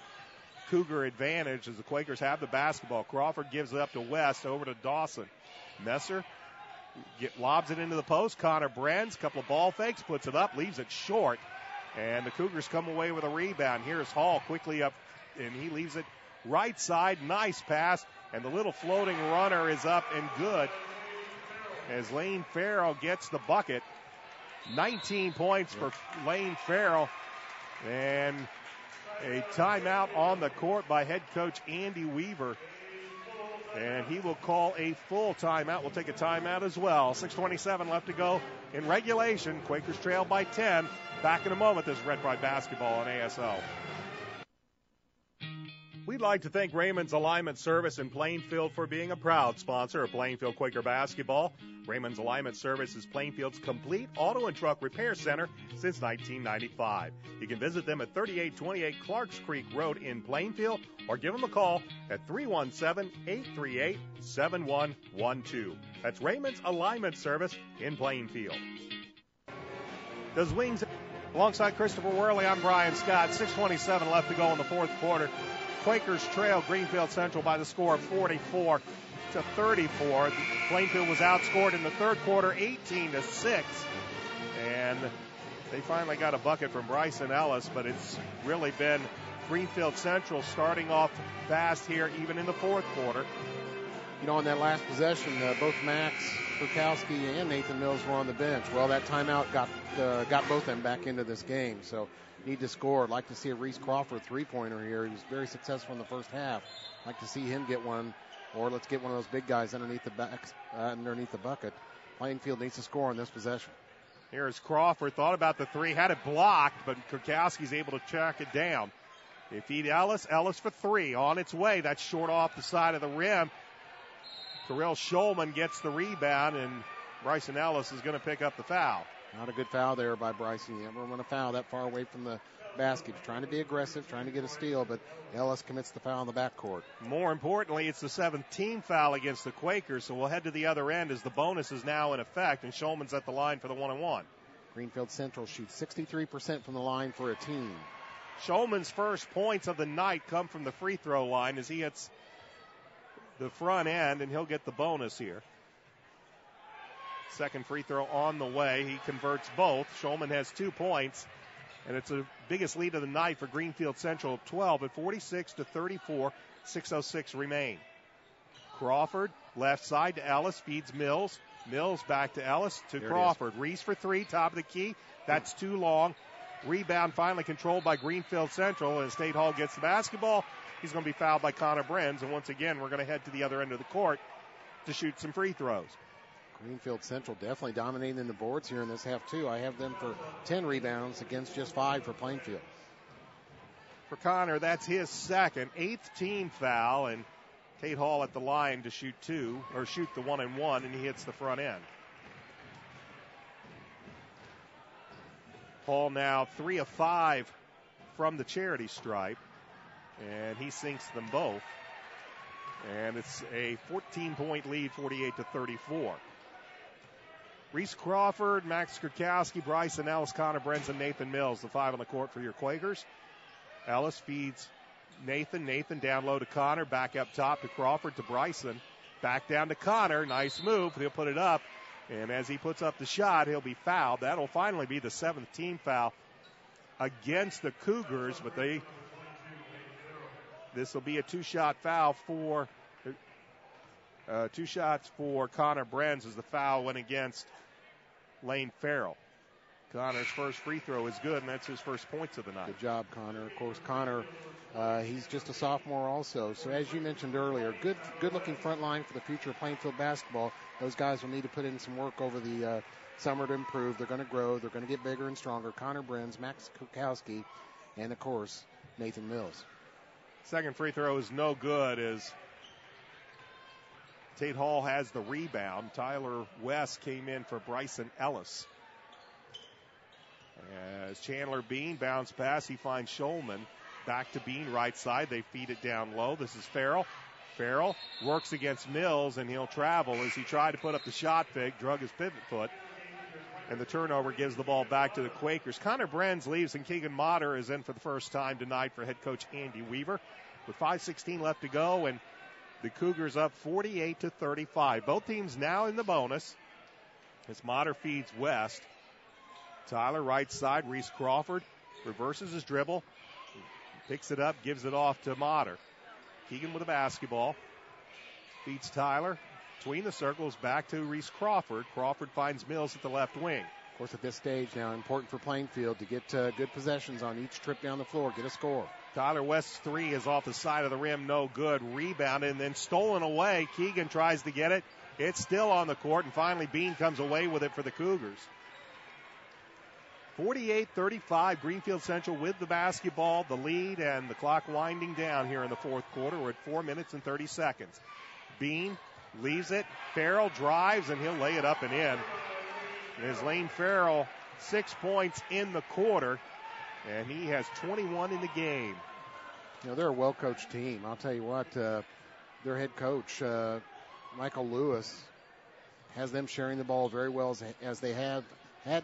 Cougar advantage as the Quakers have the basketball. Crawford gives it up to West, over to Dawson. Messer lobs it into the post. Connor Brenz, couple of ball fakes, puts it up, leaves it short. And the Cougars come away with a rebound. Here's Hall quickly up, and he leaves it right side. Nice pass. And the little floating runner is up and good as Lane Farrell gets the bucket. 19 points for Lane Farrell. And a timeout on the court by head coach Andy Weaver. And he will call a full timeout. We'll take a timeout as well. 6:27 left to go in regulation. Quakers trail by 10. Back in a moment. This is Red Pride basketball on ASL. We'd like to thank Raymond's Alignment Service in Plainfield for being a proud sponsor of Plainfield Quaker basketball. Raymond's Alignment Service is Plainfield's complete auto and truck repair center since 1995. You can visit them at 3828 Clarks Creek Road in Plainfield or give them a call at 317-838-7112. That's Raymond's Alignment Service in Plainfield. Does Wings... Alongside Christopher Worley, I'm Brian Scott. 6:27 left to go in the fourth quarter. Quakers trail Greenfield-Central by the score of 44-34. Plainfield was outscored in the third quarter 18-6. And they finally got a bucket from Bryson Ellis, but it's really been Greenfield-Central starting off fast here even in the fourth quarter. You know, on that last possession, both Max Kurkowski and Nathan Mills were on the bench. Well, that timeout got both of them back into this game. So need to score. I'd like to see a Reese Crawford three-pointer here. He was very successful in the first half. I'd like to see him get one, or let's get one of those big guys underneath the bucket. Plainfield needs to score on this possession. Here's Crawford. Thought about the three, had it blocked, but Kurkowski's able to track it down. They feed Ellis. Ellis for three. On its way. That's short off the side of the rim. Terrell Schulman gets the rebound, and Bryson Ellis is going to pick up the foul. Not a good foul there by Bryson. You never want to foul that far away from the basket. He's trying to be aggressive, trying to get a steal, but Ellis commits the foul in the backcourt. More importantly, it's the 7th team foul against the Quakers, so we'll head to the other end as the bonus is now in effect, and Schulman's at the line for the 1-and-1. Greenfield-Central shoots 63% from the line for a team. Schulman's first points of the night come from the free throw line as he hits the front end, and he'll get the bonus here. Second free throw on the way. He converts both. Schulman has 2 points, and it's the biggest lead of the night for Greenfield-Central, 12 at 46-34. 6:06 remain. Crawford, left side to Ellis, feeds Mills. Mills back to Ellis to Crawford. Reese for three, top of the key. That's too long. Rebound finally controlled by Greenfield-Central, and State Hall gets the basketball. He's going to be fouled by Connor Brenz, and once again, we're going to head to the other end of the court to shoot some free throws. Greenfield-Central definitely dominating in the boards here in this half, too. I have them for 10 rebounds against just 5 for Plainfield. For Connor, that's his second, 8th team foul, and Tate Hall at the line to shoot the 1-and-1, and he hits the front end. Hall now 3 of 5 from the charity stripe, and he sinks them both. And it's a 14-point lead, 48-34. Reese Crawford, Max Kurkowski, Bryson Ellis, Connor Brenz, and Nathan Mills, the 5 on the court for your Quakers. Ellis feeds Nathan. Nathan down low to Connor, back up top to Crawford to Bryson. Back down to Connor. Nice move. He'll put it up. And as he puts up the shot, he'll be fouled. That'll finally be the 7th team foul against the Cougars, but this will be a 2-shot foul for 2 shots for Connor Brenz as the foul went against Lane Farrell. Connor's first free throw is good, and that's his first points of the night. Good job, Connor. Of course, Connor, he's just a sophomore also. So as you mentioned earlier, good-looking front line for the future of Plainfield basketball. Those guys will need to put in some work over the summer to improve. They're going to grow. They're going to get bigger and stronger. Connor Brenz, Max Kurkowski, and, of course, Nathan Mills. Second free throw is no good as Tate Hall has the rebound. Tyler West came in for Bryson Ellis. As Chandler Bean bounce pass, he finds Schulman. Back to Bean, right side. They feed it down low. This is Farrell. Farrell works against Mills, and he'll travel as he tried to put up the shot fake, drug his pivot foot. And the turnover gives the ball back to the Quakers. Connor Brenz leaves, and Keegan Motter is in for the first time tonight for head coach Andy Weaver. With 5:16 left to go, and the Cougars up 48-35. Both teams now in the bonus as Motter feeds West. Tyler right side, Reese Crawford reverses his dribble, picks it up, gives it off to Motter. Keegan with a basketball. Beats Tyler. Between the circles, back to Reese Crawford. Crawford finds Mills at the left wing. Of course, at this stage now, important for Plainfield to get good possessions on each trip down the floor, get a score. Tyler West's three is off the side of the rim, no good. Rebounded and then stolen away. Keegan tries to get it. It's still on the court, and finally Bean comes away with it for the Cougars. 48-35, Greenfield Central with the basketball, the lead, and the clock winding down here in the fourth quarter. We're at 4 minutes and 30 seconds. Bean leaves it. Farrell drives, and he'll lay it up and in. There's Lane Farrell, 6 points in the quarter, and he has 21 in the game. You know, they're a well-coached team. I'll tell you what, their head coach, Michael Lewis, has them sharing the ball very well as they had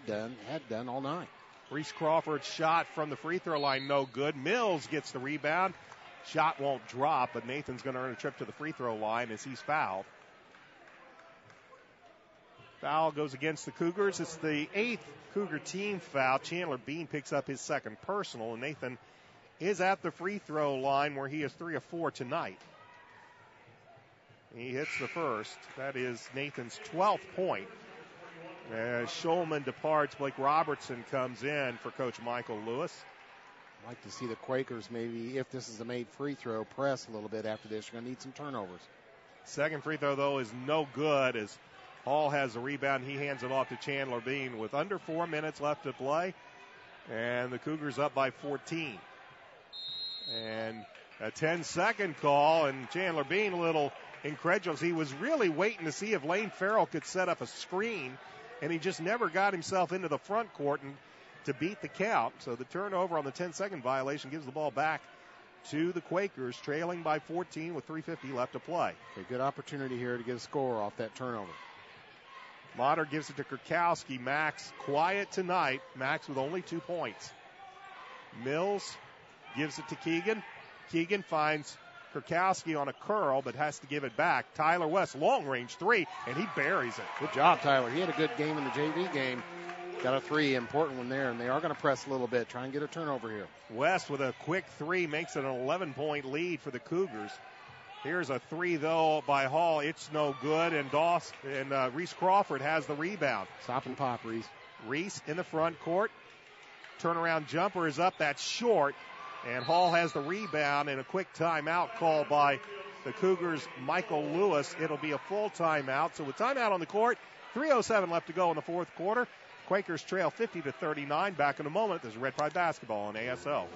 done all night. Reese Crawford's shot from the free throw line, no good. Mills gets the rebound. Shot won't drop, but Nathan's going to earn a trip to the free throw line as he's fouled. Foul goes against the Cougars. It's the 8th Cougar team foul. Chandler Bean picks up his second personal, and Nathan is at the free throw line where he is 3 of 4 tonight. He hits the first. That is Nathan's 12th point. As Schulman departs, Blake Robertson comes in for Coach Michael Lewis. I'd like to see the Quakers maybe, if this is a made free throw, press a little bit after this. You're going to need some turnovers. Second free throw, though, is no good as Hall has the rebound. He hands it off to Chandler Bean with under 4 minutes left to play. And the Cougars up by 14. And a 10-second call, and Chandler Bean a little incredulous. He was really waiting to see if Lane Farrell could set up a screen, and he just never got himself into the front court and to beat the count. So the turnover on the 10-second violation gives the ball back to the Quakers, trailing by 14 with 3:50 left to play. A good opportunity here to get a score off that turnover. Motter gives it to Kurkowski. Max quiet tonight. Max with only 2 points. Mills gives it to Keegan. Keegan finds Kurkowski on a curl, but has to give it back. Tyler West, long-range three, and he buries it. Good job, Tyler. He had a good game in the JV game. Got a three, important one there, and they are going to press a little bit, try and get a turnover here. West with a quick three makes it an 11-point lead for the Cougars. Here's a three, though, by Hall. It's no good, and Reese Crawford has the rebound. Stop and pop, Reese. Reese in the front court. Turnaround jumper is up. That's short. And Hall has the rebound, and a quick timeout called by the Cougars' Michael Lewis. It'll be a full timeout. So with timeout on the court, 3:07 left to go in the fourth quarter. Quakers trail 50-39. Back in a moment. There's Red Pride basketball on ASL.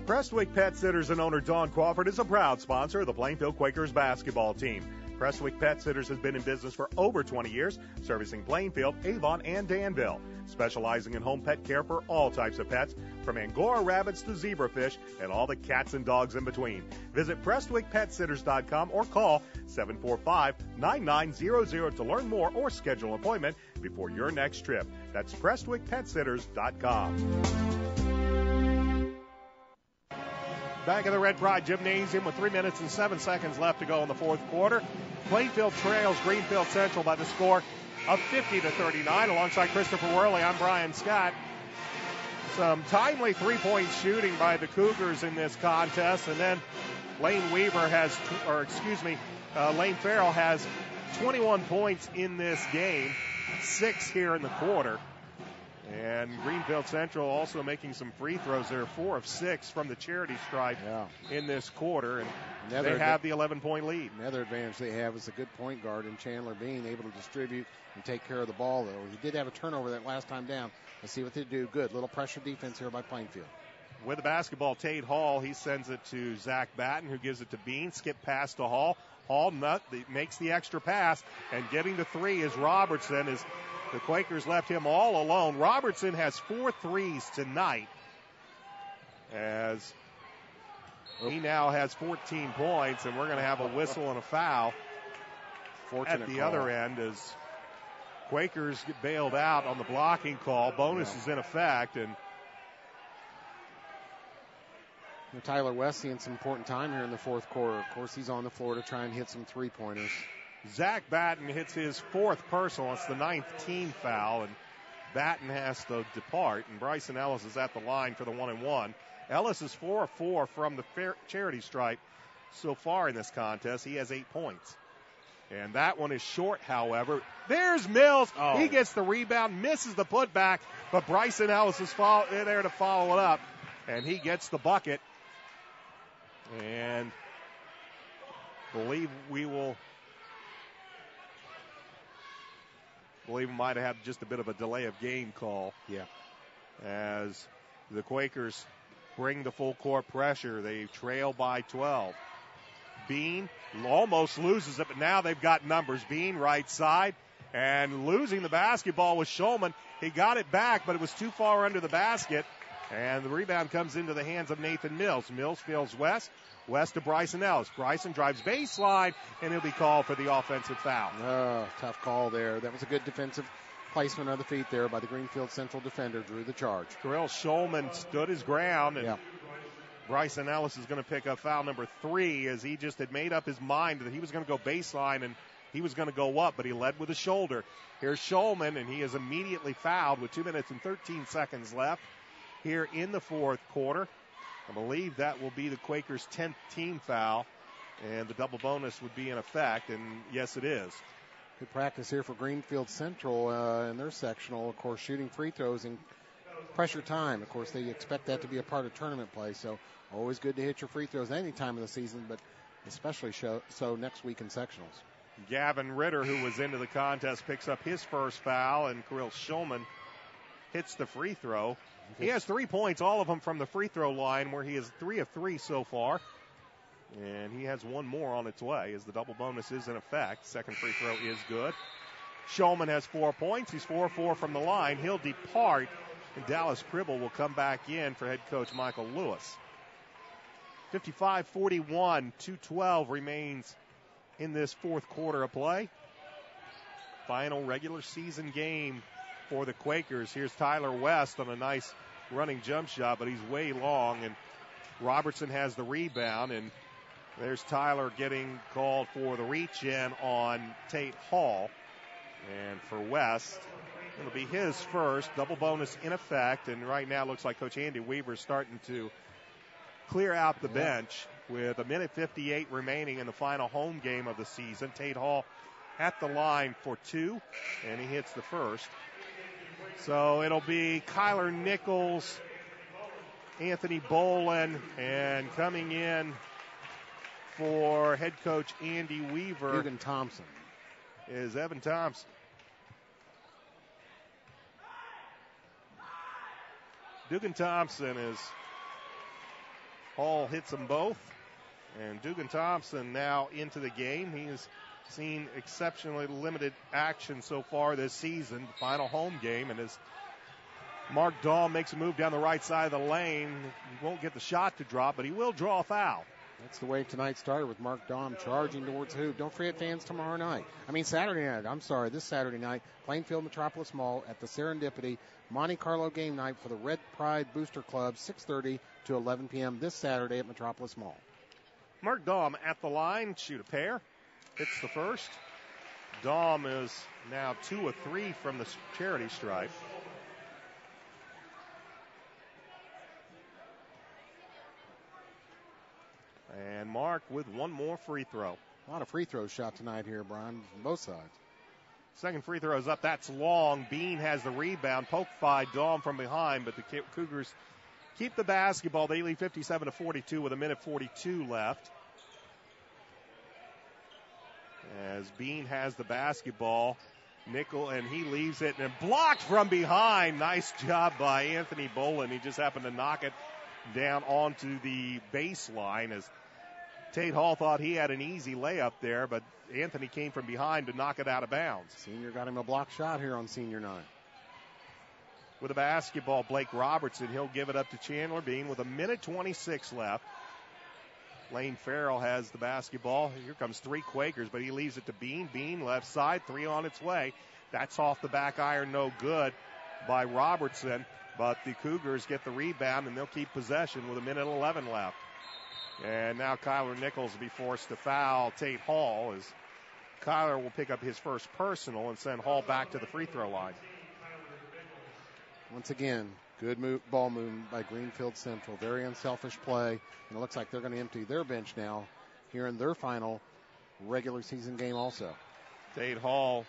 Prestwick Pet Sitters and owner Don Crawford is a proud sponsor of the Plainfield Quakers basketball team. Prestwick Pet Sitters has been in business for over 20 years, servicing Plainfield, Avon, and Danville, specializing in home pet care for all types of pets, from Angora rabbits to zebrafish and all the cats and dogs in between. Visit PrestwickPetSitters.com or call 745-9900 to learn more or schedule an appointment before your next trip. That's PrestwickPetSitters.com. Back in the Red Pride Gymnasium with 3 minutes and 7 seconds left to go in the fourth quarter. Plainfield trails Greenfield-Central by the score of 50-39. Alongside Christopher Worley, I'm Brian Scott. Some timely three-point shooting by the Cougars in this contest, and then Lane Farrell has 21 points in this game, 6 here in the quarter. And Greenfield-Central also making some free throws there, 4 of 6 from the charity stripe in this quarter. And they have the 11-point lead. Another advantage they have is a good point guard in Chandler Bean, able to distribute and take care of the ball, though. He did have a turnover that last time down. Let's see what they do. Good. Little pressure defense here by Plainfield. With the basketball, Tate Hall, he sends it to Zach Batten, who gives it to Bean. Skip pass to Hall. Hall makes the extra pass, and getting the three is Robertson, as the Quakers left him all alone. Robertson has 4 threes tonight, as he now has 14 points, and we're going to have a whistle and a foul at the other end as Quakers get bailed out on the blocking call. Bonus is in effect, and Tyler West seeing some important time here in the fourth quarter. Of course, he's on the floor to try and hit some three-pointers. Zach Batten hits his 4th personal. It's the 9th team foul, and Batten has to depart, and Bryson Ellis is at the line for the 1-and-1. Ellis is 4 of 4 from the charity stripe so far in this contest. He has 8 points. And that one is short, however. There's Mills. Oh. He gets the rebound, misses the putback, but Bryson Ellis is there to follow it up, and he gets the bucket. And believe we might have just a bit of a delay of game call. Yeah. As the Quakers bring the full court pressure. They trail by 12. Bean almost loses it, but now they've got numbers. Bean right side, and losing the basketball was Shulman. He got it back, but it was too far under the basket, and the rebound comes into the hands of Nathan Mills. Mills fields West to Bryson Ellis. Bryson drives baseline, and he'll be called for the offensive foul. Oh, tough call there. That was a good defensive placement of the feet there by the Greenfield-Central defender, drew the charge. Terrell Shulman stood his ground, and Bryson Ellis is going to pick up foul number 3, as he just had made up his mind that he was going to go baseline and he was going to go up, but he led with a shoulder. Here's Shulman, and he is immediately fouled with 2 minutes and 13 seconds left here in the fourth quarter. I believe that will be the Quakers' 10th team foul, and the double bonus would be in effect, and yes, it is. Good practice here for Greenfield Central in their sectional. Of course, shooting free throws in pressure time. Of course, they expect that to be a part of tournament play, so always good to hit your free throws any time of the season, but especially so next week in sectionals. Gavin Ritter, who was into the contest, picks up his first foul, and Kirill Shulman hits the free throw. He has 3 points, all of them from the free throw line, where he is 3 of 3 so far. And he has one more on its way as the double bonus is in effect. Second free throw is good. Shulman has 4 points. He's 4 of 4 from the line. He'll depart, and Dallas Cribble will come back in for head coach Michael Lewis. 55-41, 2:12 remains in this fourth quarter of play. Final regular season game for the Quakers. Here's Tyler West on a nice running jump shot, but he's way long, and Robertson has the rebound, and there's Tyler getting called for the reach-in on Tate Hall. And for West, it'll be his first. Double bonus in effect, and right now it looks like Coach Andy Weaver is starting to clear out the bench with 1:58 remaining in the final home game of the season. Tate Hall at the line for 2, and he hits the first. So it'll be Kyler Nichols, Anthony Bolin, and coming in for head coach Andy Weaver. Dugan Thompson. Is Evan Thompson. Dugan Thompson is, Hall hits them both, and Dugan Thompson now into the game. He has seen exceptionally limited action so far this season, the final home game, and as Mark Dahl makes a move down the right side of the lane, he won't get the shot to drop, but he will draw a foul. That's the way tonight started with Mark Dahm charging towards hoop. Don't forget, fans, Saturday night. This Saturday night, Plainfield Metropolis Mall at the Serendipity Monte Carlo game night for the Red Pride Booster Club, 6:30 to 11 p.m. this Saturday at Metropolis Mall. Mark Dahm at the line, shoot a pair, hits the first. Dahm is now 2 of 3 from the charity stripe. And Mark with one more free throw. A lot of free throws shot tonight here, Brian, from both sides. Second free throw is up. That's long. Bean has the rebound. Poked by Dahm from behind, but the Cougars keep the basketball. They lead 57-42 with 1:42 left. As Bean has the basketball. Nickel, and he leaves it and blocked from behind. Nice job by Anthony Bolin. He just happened to knock it down onto the baseline as Tate Hall thought he had an easy layup there, but Anthony came from behind to knock it out of bounds. Senior got him a block shot here on senior night. With the basketball, Blake Robertson, he'll give it up to Chandler Bean with 1:26 left. Lane Farrell has the basketball. Here comes 3 Quakers, but he leaves it to Bean. Bean left side, 3 on its way. That's off the back iron, no good by Robertson. But the Cougars get the rebound, and they'll keep possession with 1:11 left. And now Kyler Nichols will be forced to foul Tate Hall, as Kyler will pick up his first personal and send Hall back to the free throw line. Once again, good ball movement by Greenfield Central. Very unselfish play. And it looks like they're going to empty their bench now here in their final regular season game also. Dade Hall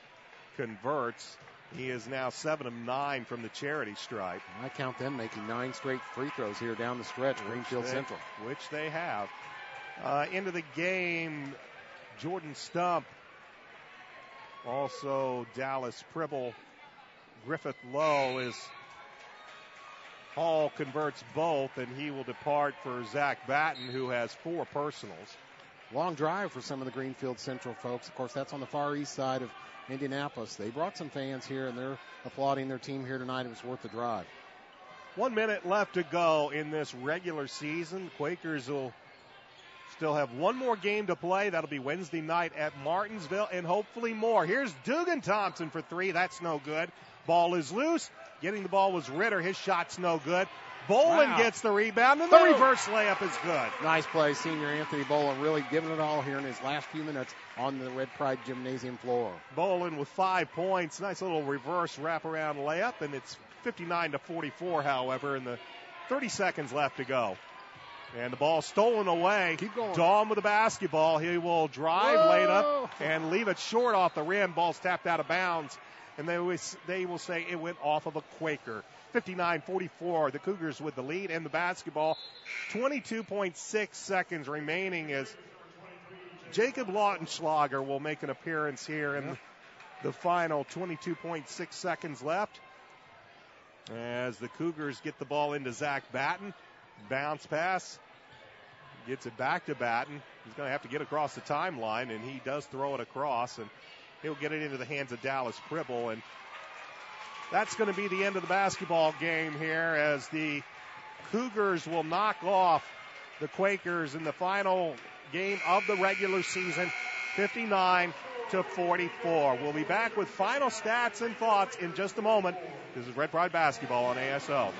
converts. He is now 7 of 9 from the charity stripe. I count them making 9 straight free throws here down the stretch, Greenfield-Central. Which they have. Into the game, Jordan Stump, also Dallas Pribble, Griffith Lowe is Hall converts both, and he will depart for Zach Batten, who has 4 personals. Long drive for some of the Greenfield-Central folks. Of course, that's on the far east side of Indianapolis. They brought some fans here, and they're applauding their team here tonight. It was worth the drive. 1 minute left to go in this regular season. Quakers will still have one more game to play. That'll be Wednesday night at Martinsville, and hopefully more. Here's Dugan Thompson for 3. That's no good. Ball is loose. Getting the ball was Ritter. His shot's no good. Bolin gets the rebound, and the reverse layup is good. Nice play. Senior Anthony Bolin really giving it all here in his last few minutes on the Red Pride Gymnasium floor. Bolin with 5 points. Nice little reverse wraparound layup, and it's 59-44, however, in the 30 seconds left to go. And the ball stolen away. Keep going. Dahm with the basketball. He will drive late up and leave it short off the rim. Ball's tapped out of bounds. And they will say it went off of a Quaker. 59-44, the Cougars with the lead and the basketball. 22.6 seconds remaining as Jacob Lautenschlager will make an appearance here in the final 22.6 seconds left. As the Cougars get the ball into Zach Batten. Bounce pass. Gets it back to Batten. He's going to have to get across the timeline, and he does throw it across, and he'll get it into the hands of Dallas Pribble. And that's going to be the end of the basketball game here as the Cougars will knock off the Quakers in the final game of the regular season, 59-44. We'll be back with final stats and thoughts in just a moment. This is Red Pride Basketball on ASO.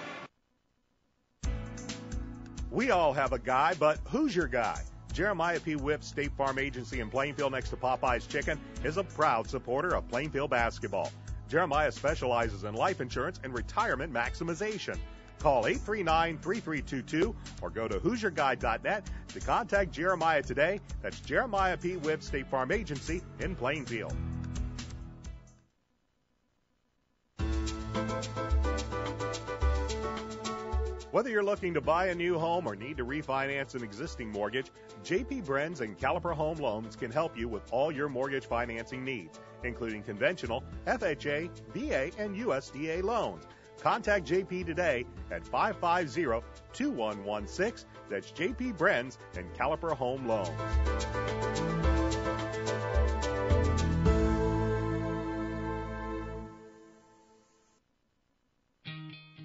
We all have a guy, but who's your guy? Jeremiah P. Whipp State Farm Agency in Plainfield next to Popeye's Chicken is a proud supporter of Plainfield basketball. Jeremiah specializes in life insurance and retirement maximization. Call 839-3322 or go to who'syourguy.net to contact Jeremiah today. That's Jeremiah P. Whipp State Farm Agency in Plainfield. Whether you're looking to buy a new home or need to refinance an existing mortgage, J.P. Brenz and Caliper Home Loans can help you with all your mortgage financing needs, including conventional, FHA, VA, and USDA loans. Contact J.P. today at 550-2116. That's J.P. Brenz and Caliper Home Loans.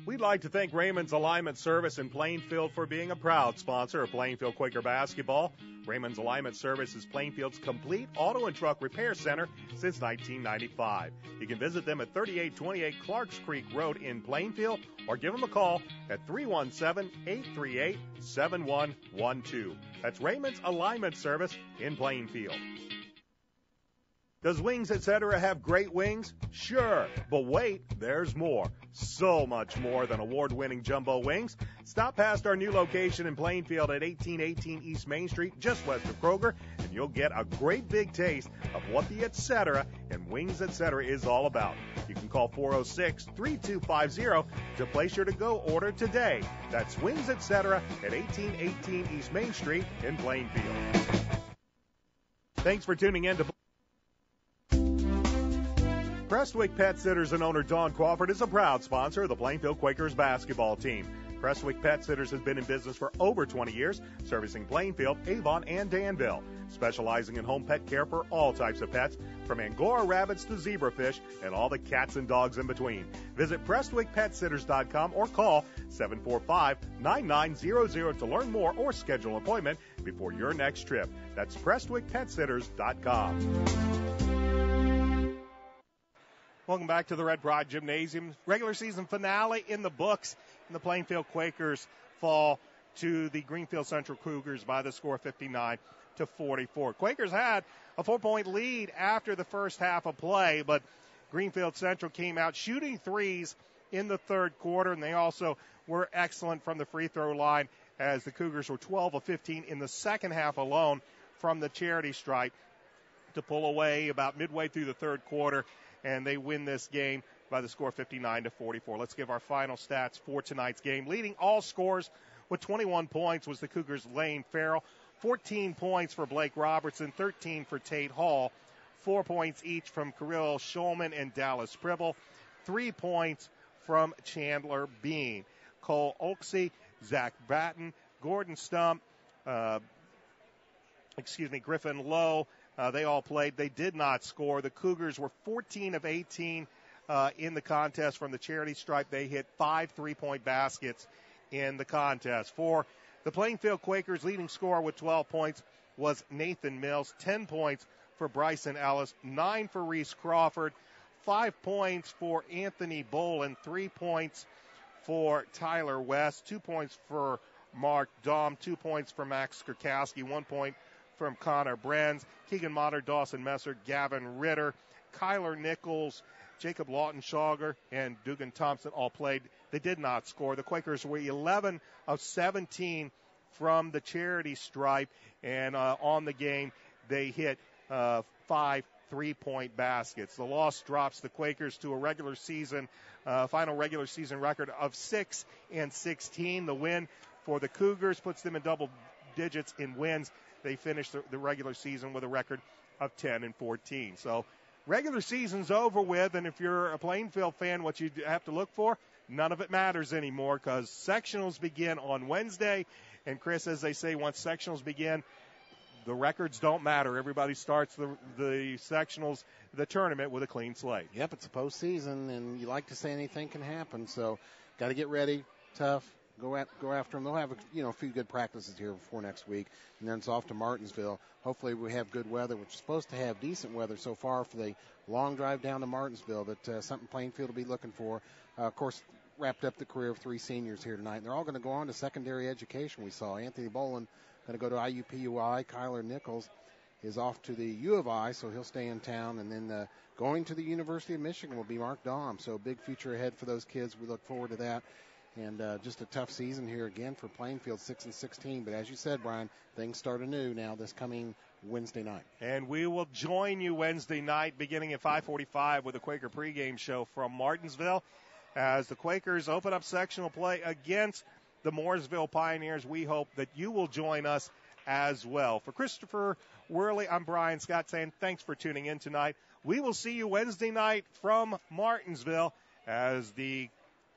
We'd like to thank Raymond's Alignment Service in Plainfield for being a proud sponsor of Plainfield Quaker basketball. Raymond's Alignment Service is Plainfield's complete auto and truck repair center since 1995. You can visit them at 3828 Clarks Creek Road in Plainfield or give them a call at 317-838-7112. That's Raymond's Alignment Service in Plainfield. Does Wings Etc. have great wings? Sure, but wait, there's more. So much more than award-winning jumbo wings. Stop past our new location in Plainfield at 1818 East Main Street, just west of Kroger, and you'll get a great big taste of what the Etc. and Wings Etc. is all about. You can call 406-3250 to place your to-go order today. That's Wings Etc. at 1818 East Main Street in Plainfield. Thanks for tuning in to Prestwick Pet Sitters and owner Dawn Crawford is a proud sponsor of the Plainfield Quakers basketball team. Prestwick Pet Sitters has been in business for over 20 years, servicing Plainfield, Avon, and Danville, specializing in home pet care for all types of pets, from Angora rabbits to zebrafish and all the cats and dogs in between. Visit PrestwickPetSitters.com or call 745-9900 to learn more or schedule an appointment before your next trip. That's PrestwickPetSitters.com. Welcome back to the Red Pride Gymnasium. Regular season finale in the books, and the Plainfield Quakers fall to the Greenfield-Central Cougars by the score 59-44. Quakers had a 4-point lead after the first half of play, but Greenfield-Central came out shooting threes in the third quarter, and they also were excellent from the free throw line as the Cougars were 12 of 15 in the second half alone from the charity stripe to pull away about midway through the third quarter, and they win this game by the score 59-44. Let's give our final stats for tonight's game. Leading all scores with 21 points was the Cougars' Lane Farrell. 14 points for Blake Robertson, 13 for Tate Hall, 4 points each from Kirill Schulman and Dallas Pribble, 3 points from Chandler Bean. Cole Oaksey, Zach Batten, Gordon Stump, Griffin Lowe, they all played. They did not score. The Cougars were 14 of 18 in the contest from the charity stripe. They hit 5 3-point baskets in the contest. For the Plainfield Quakers, leading scorer with 12 points was Nathan Mills. 10 points for Bryson Ellis, 9 for Reese Crawford, 5 points for Anthony Boland, 3 points for Tyler West, 2 points for Mark Dahm, 2 points for Max Skurkowski, 1 point from Connor Brands, Keegan Motter, Dawson Messer, Gavin Ritter, Kyler Nichols, Jacob Lautenschlager, and Dugan Thompson all played. They did not score. The Quakers were 11 of 17 from the charity stripe, and on the game they hit 5 3-point baskets. The loss drops the Quakers to a final regular season record of 6-16. The win for the Cougars puts them in double digits in wins. They finished the regular season with a record of 10-14. So regular season's over with, and if you're a Plainfield fan, what you have to look for, none of it matters anymore because sectionals begin on Wednesday. And, Chris, as they say, once sectionals begin, the records don't matter. Everybody starts the sectionals, the tournament, with a clean slate. Yep, it's a postseason, and you like to say anything can happen. So got to get ready, tough, go after them. They'll have a few good practices here before next week, and then it's off to Martinsville. Hopefully we have good weather. We're supposed to have decent weather so far for the long drive down to Martinsville, but something Plainfield will be looking for. Of course, wrapped up the career of 3 seniors here tonight. And they're all going to go on to secondary education. We saw Anthony Boland going to go to IUPUI. Kyler Nichols is off to the U of I, so he'll stay in town. And then going to the University of Michigan will be Mark Dahm. So a big future ahead for those kids. We look forward to that. And just a tough season here again for Plainfield, 6-16. But as you said, Brian, things start anew now this coming Wednesday night. And we will join you Wednesday night beginning at 5:45 with a Quaker pregame show from Martinsville as the Quakers open up sectional play against the Mooresville Pioneers. We hope that you will join us as well. For Christopher Worley, I'm Brian Scott saying thanks for tuning in tonight. We will see you Wednesday night from Martinsville as the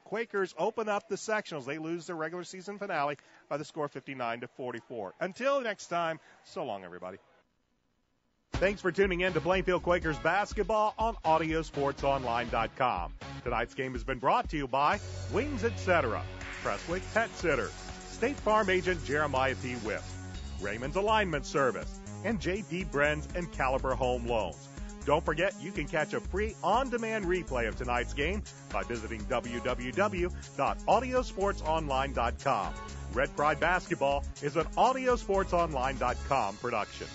Quakers open up the sectionals. They lose their regular season finale by the score 59-44. Until next time, so long, everybody. Thanks for tuning in to Plainfield Quakers basketball on AudioSportsOnline.com. Tonight's game has been brought to you by Wings Etc., Presswick Pet Sitters, State Farm Agent Jeremiah P. Whip, Raymond's Alignment Service, and J.D. Brenz and Caliber Home Loans. Don't forget, you can catch a free on-demand replay of tonight's game by visiting www.AudioSportsOnline.com. Red Pride Basketball is an AudioSportsOnline.com production.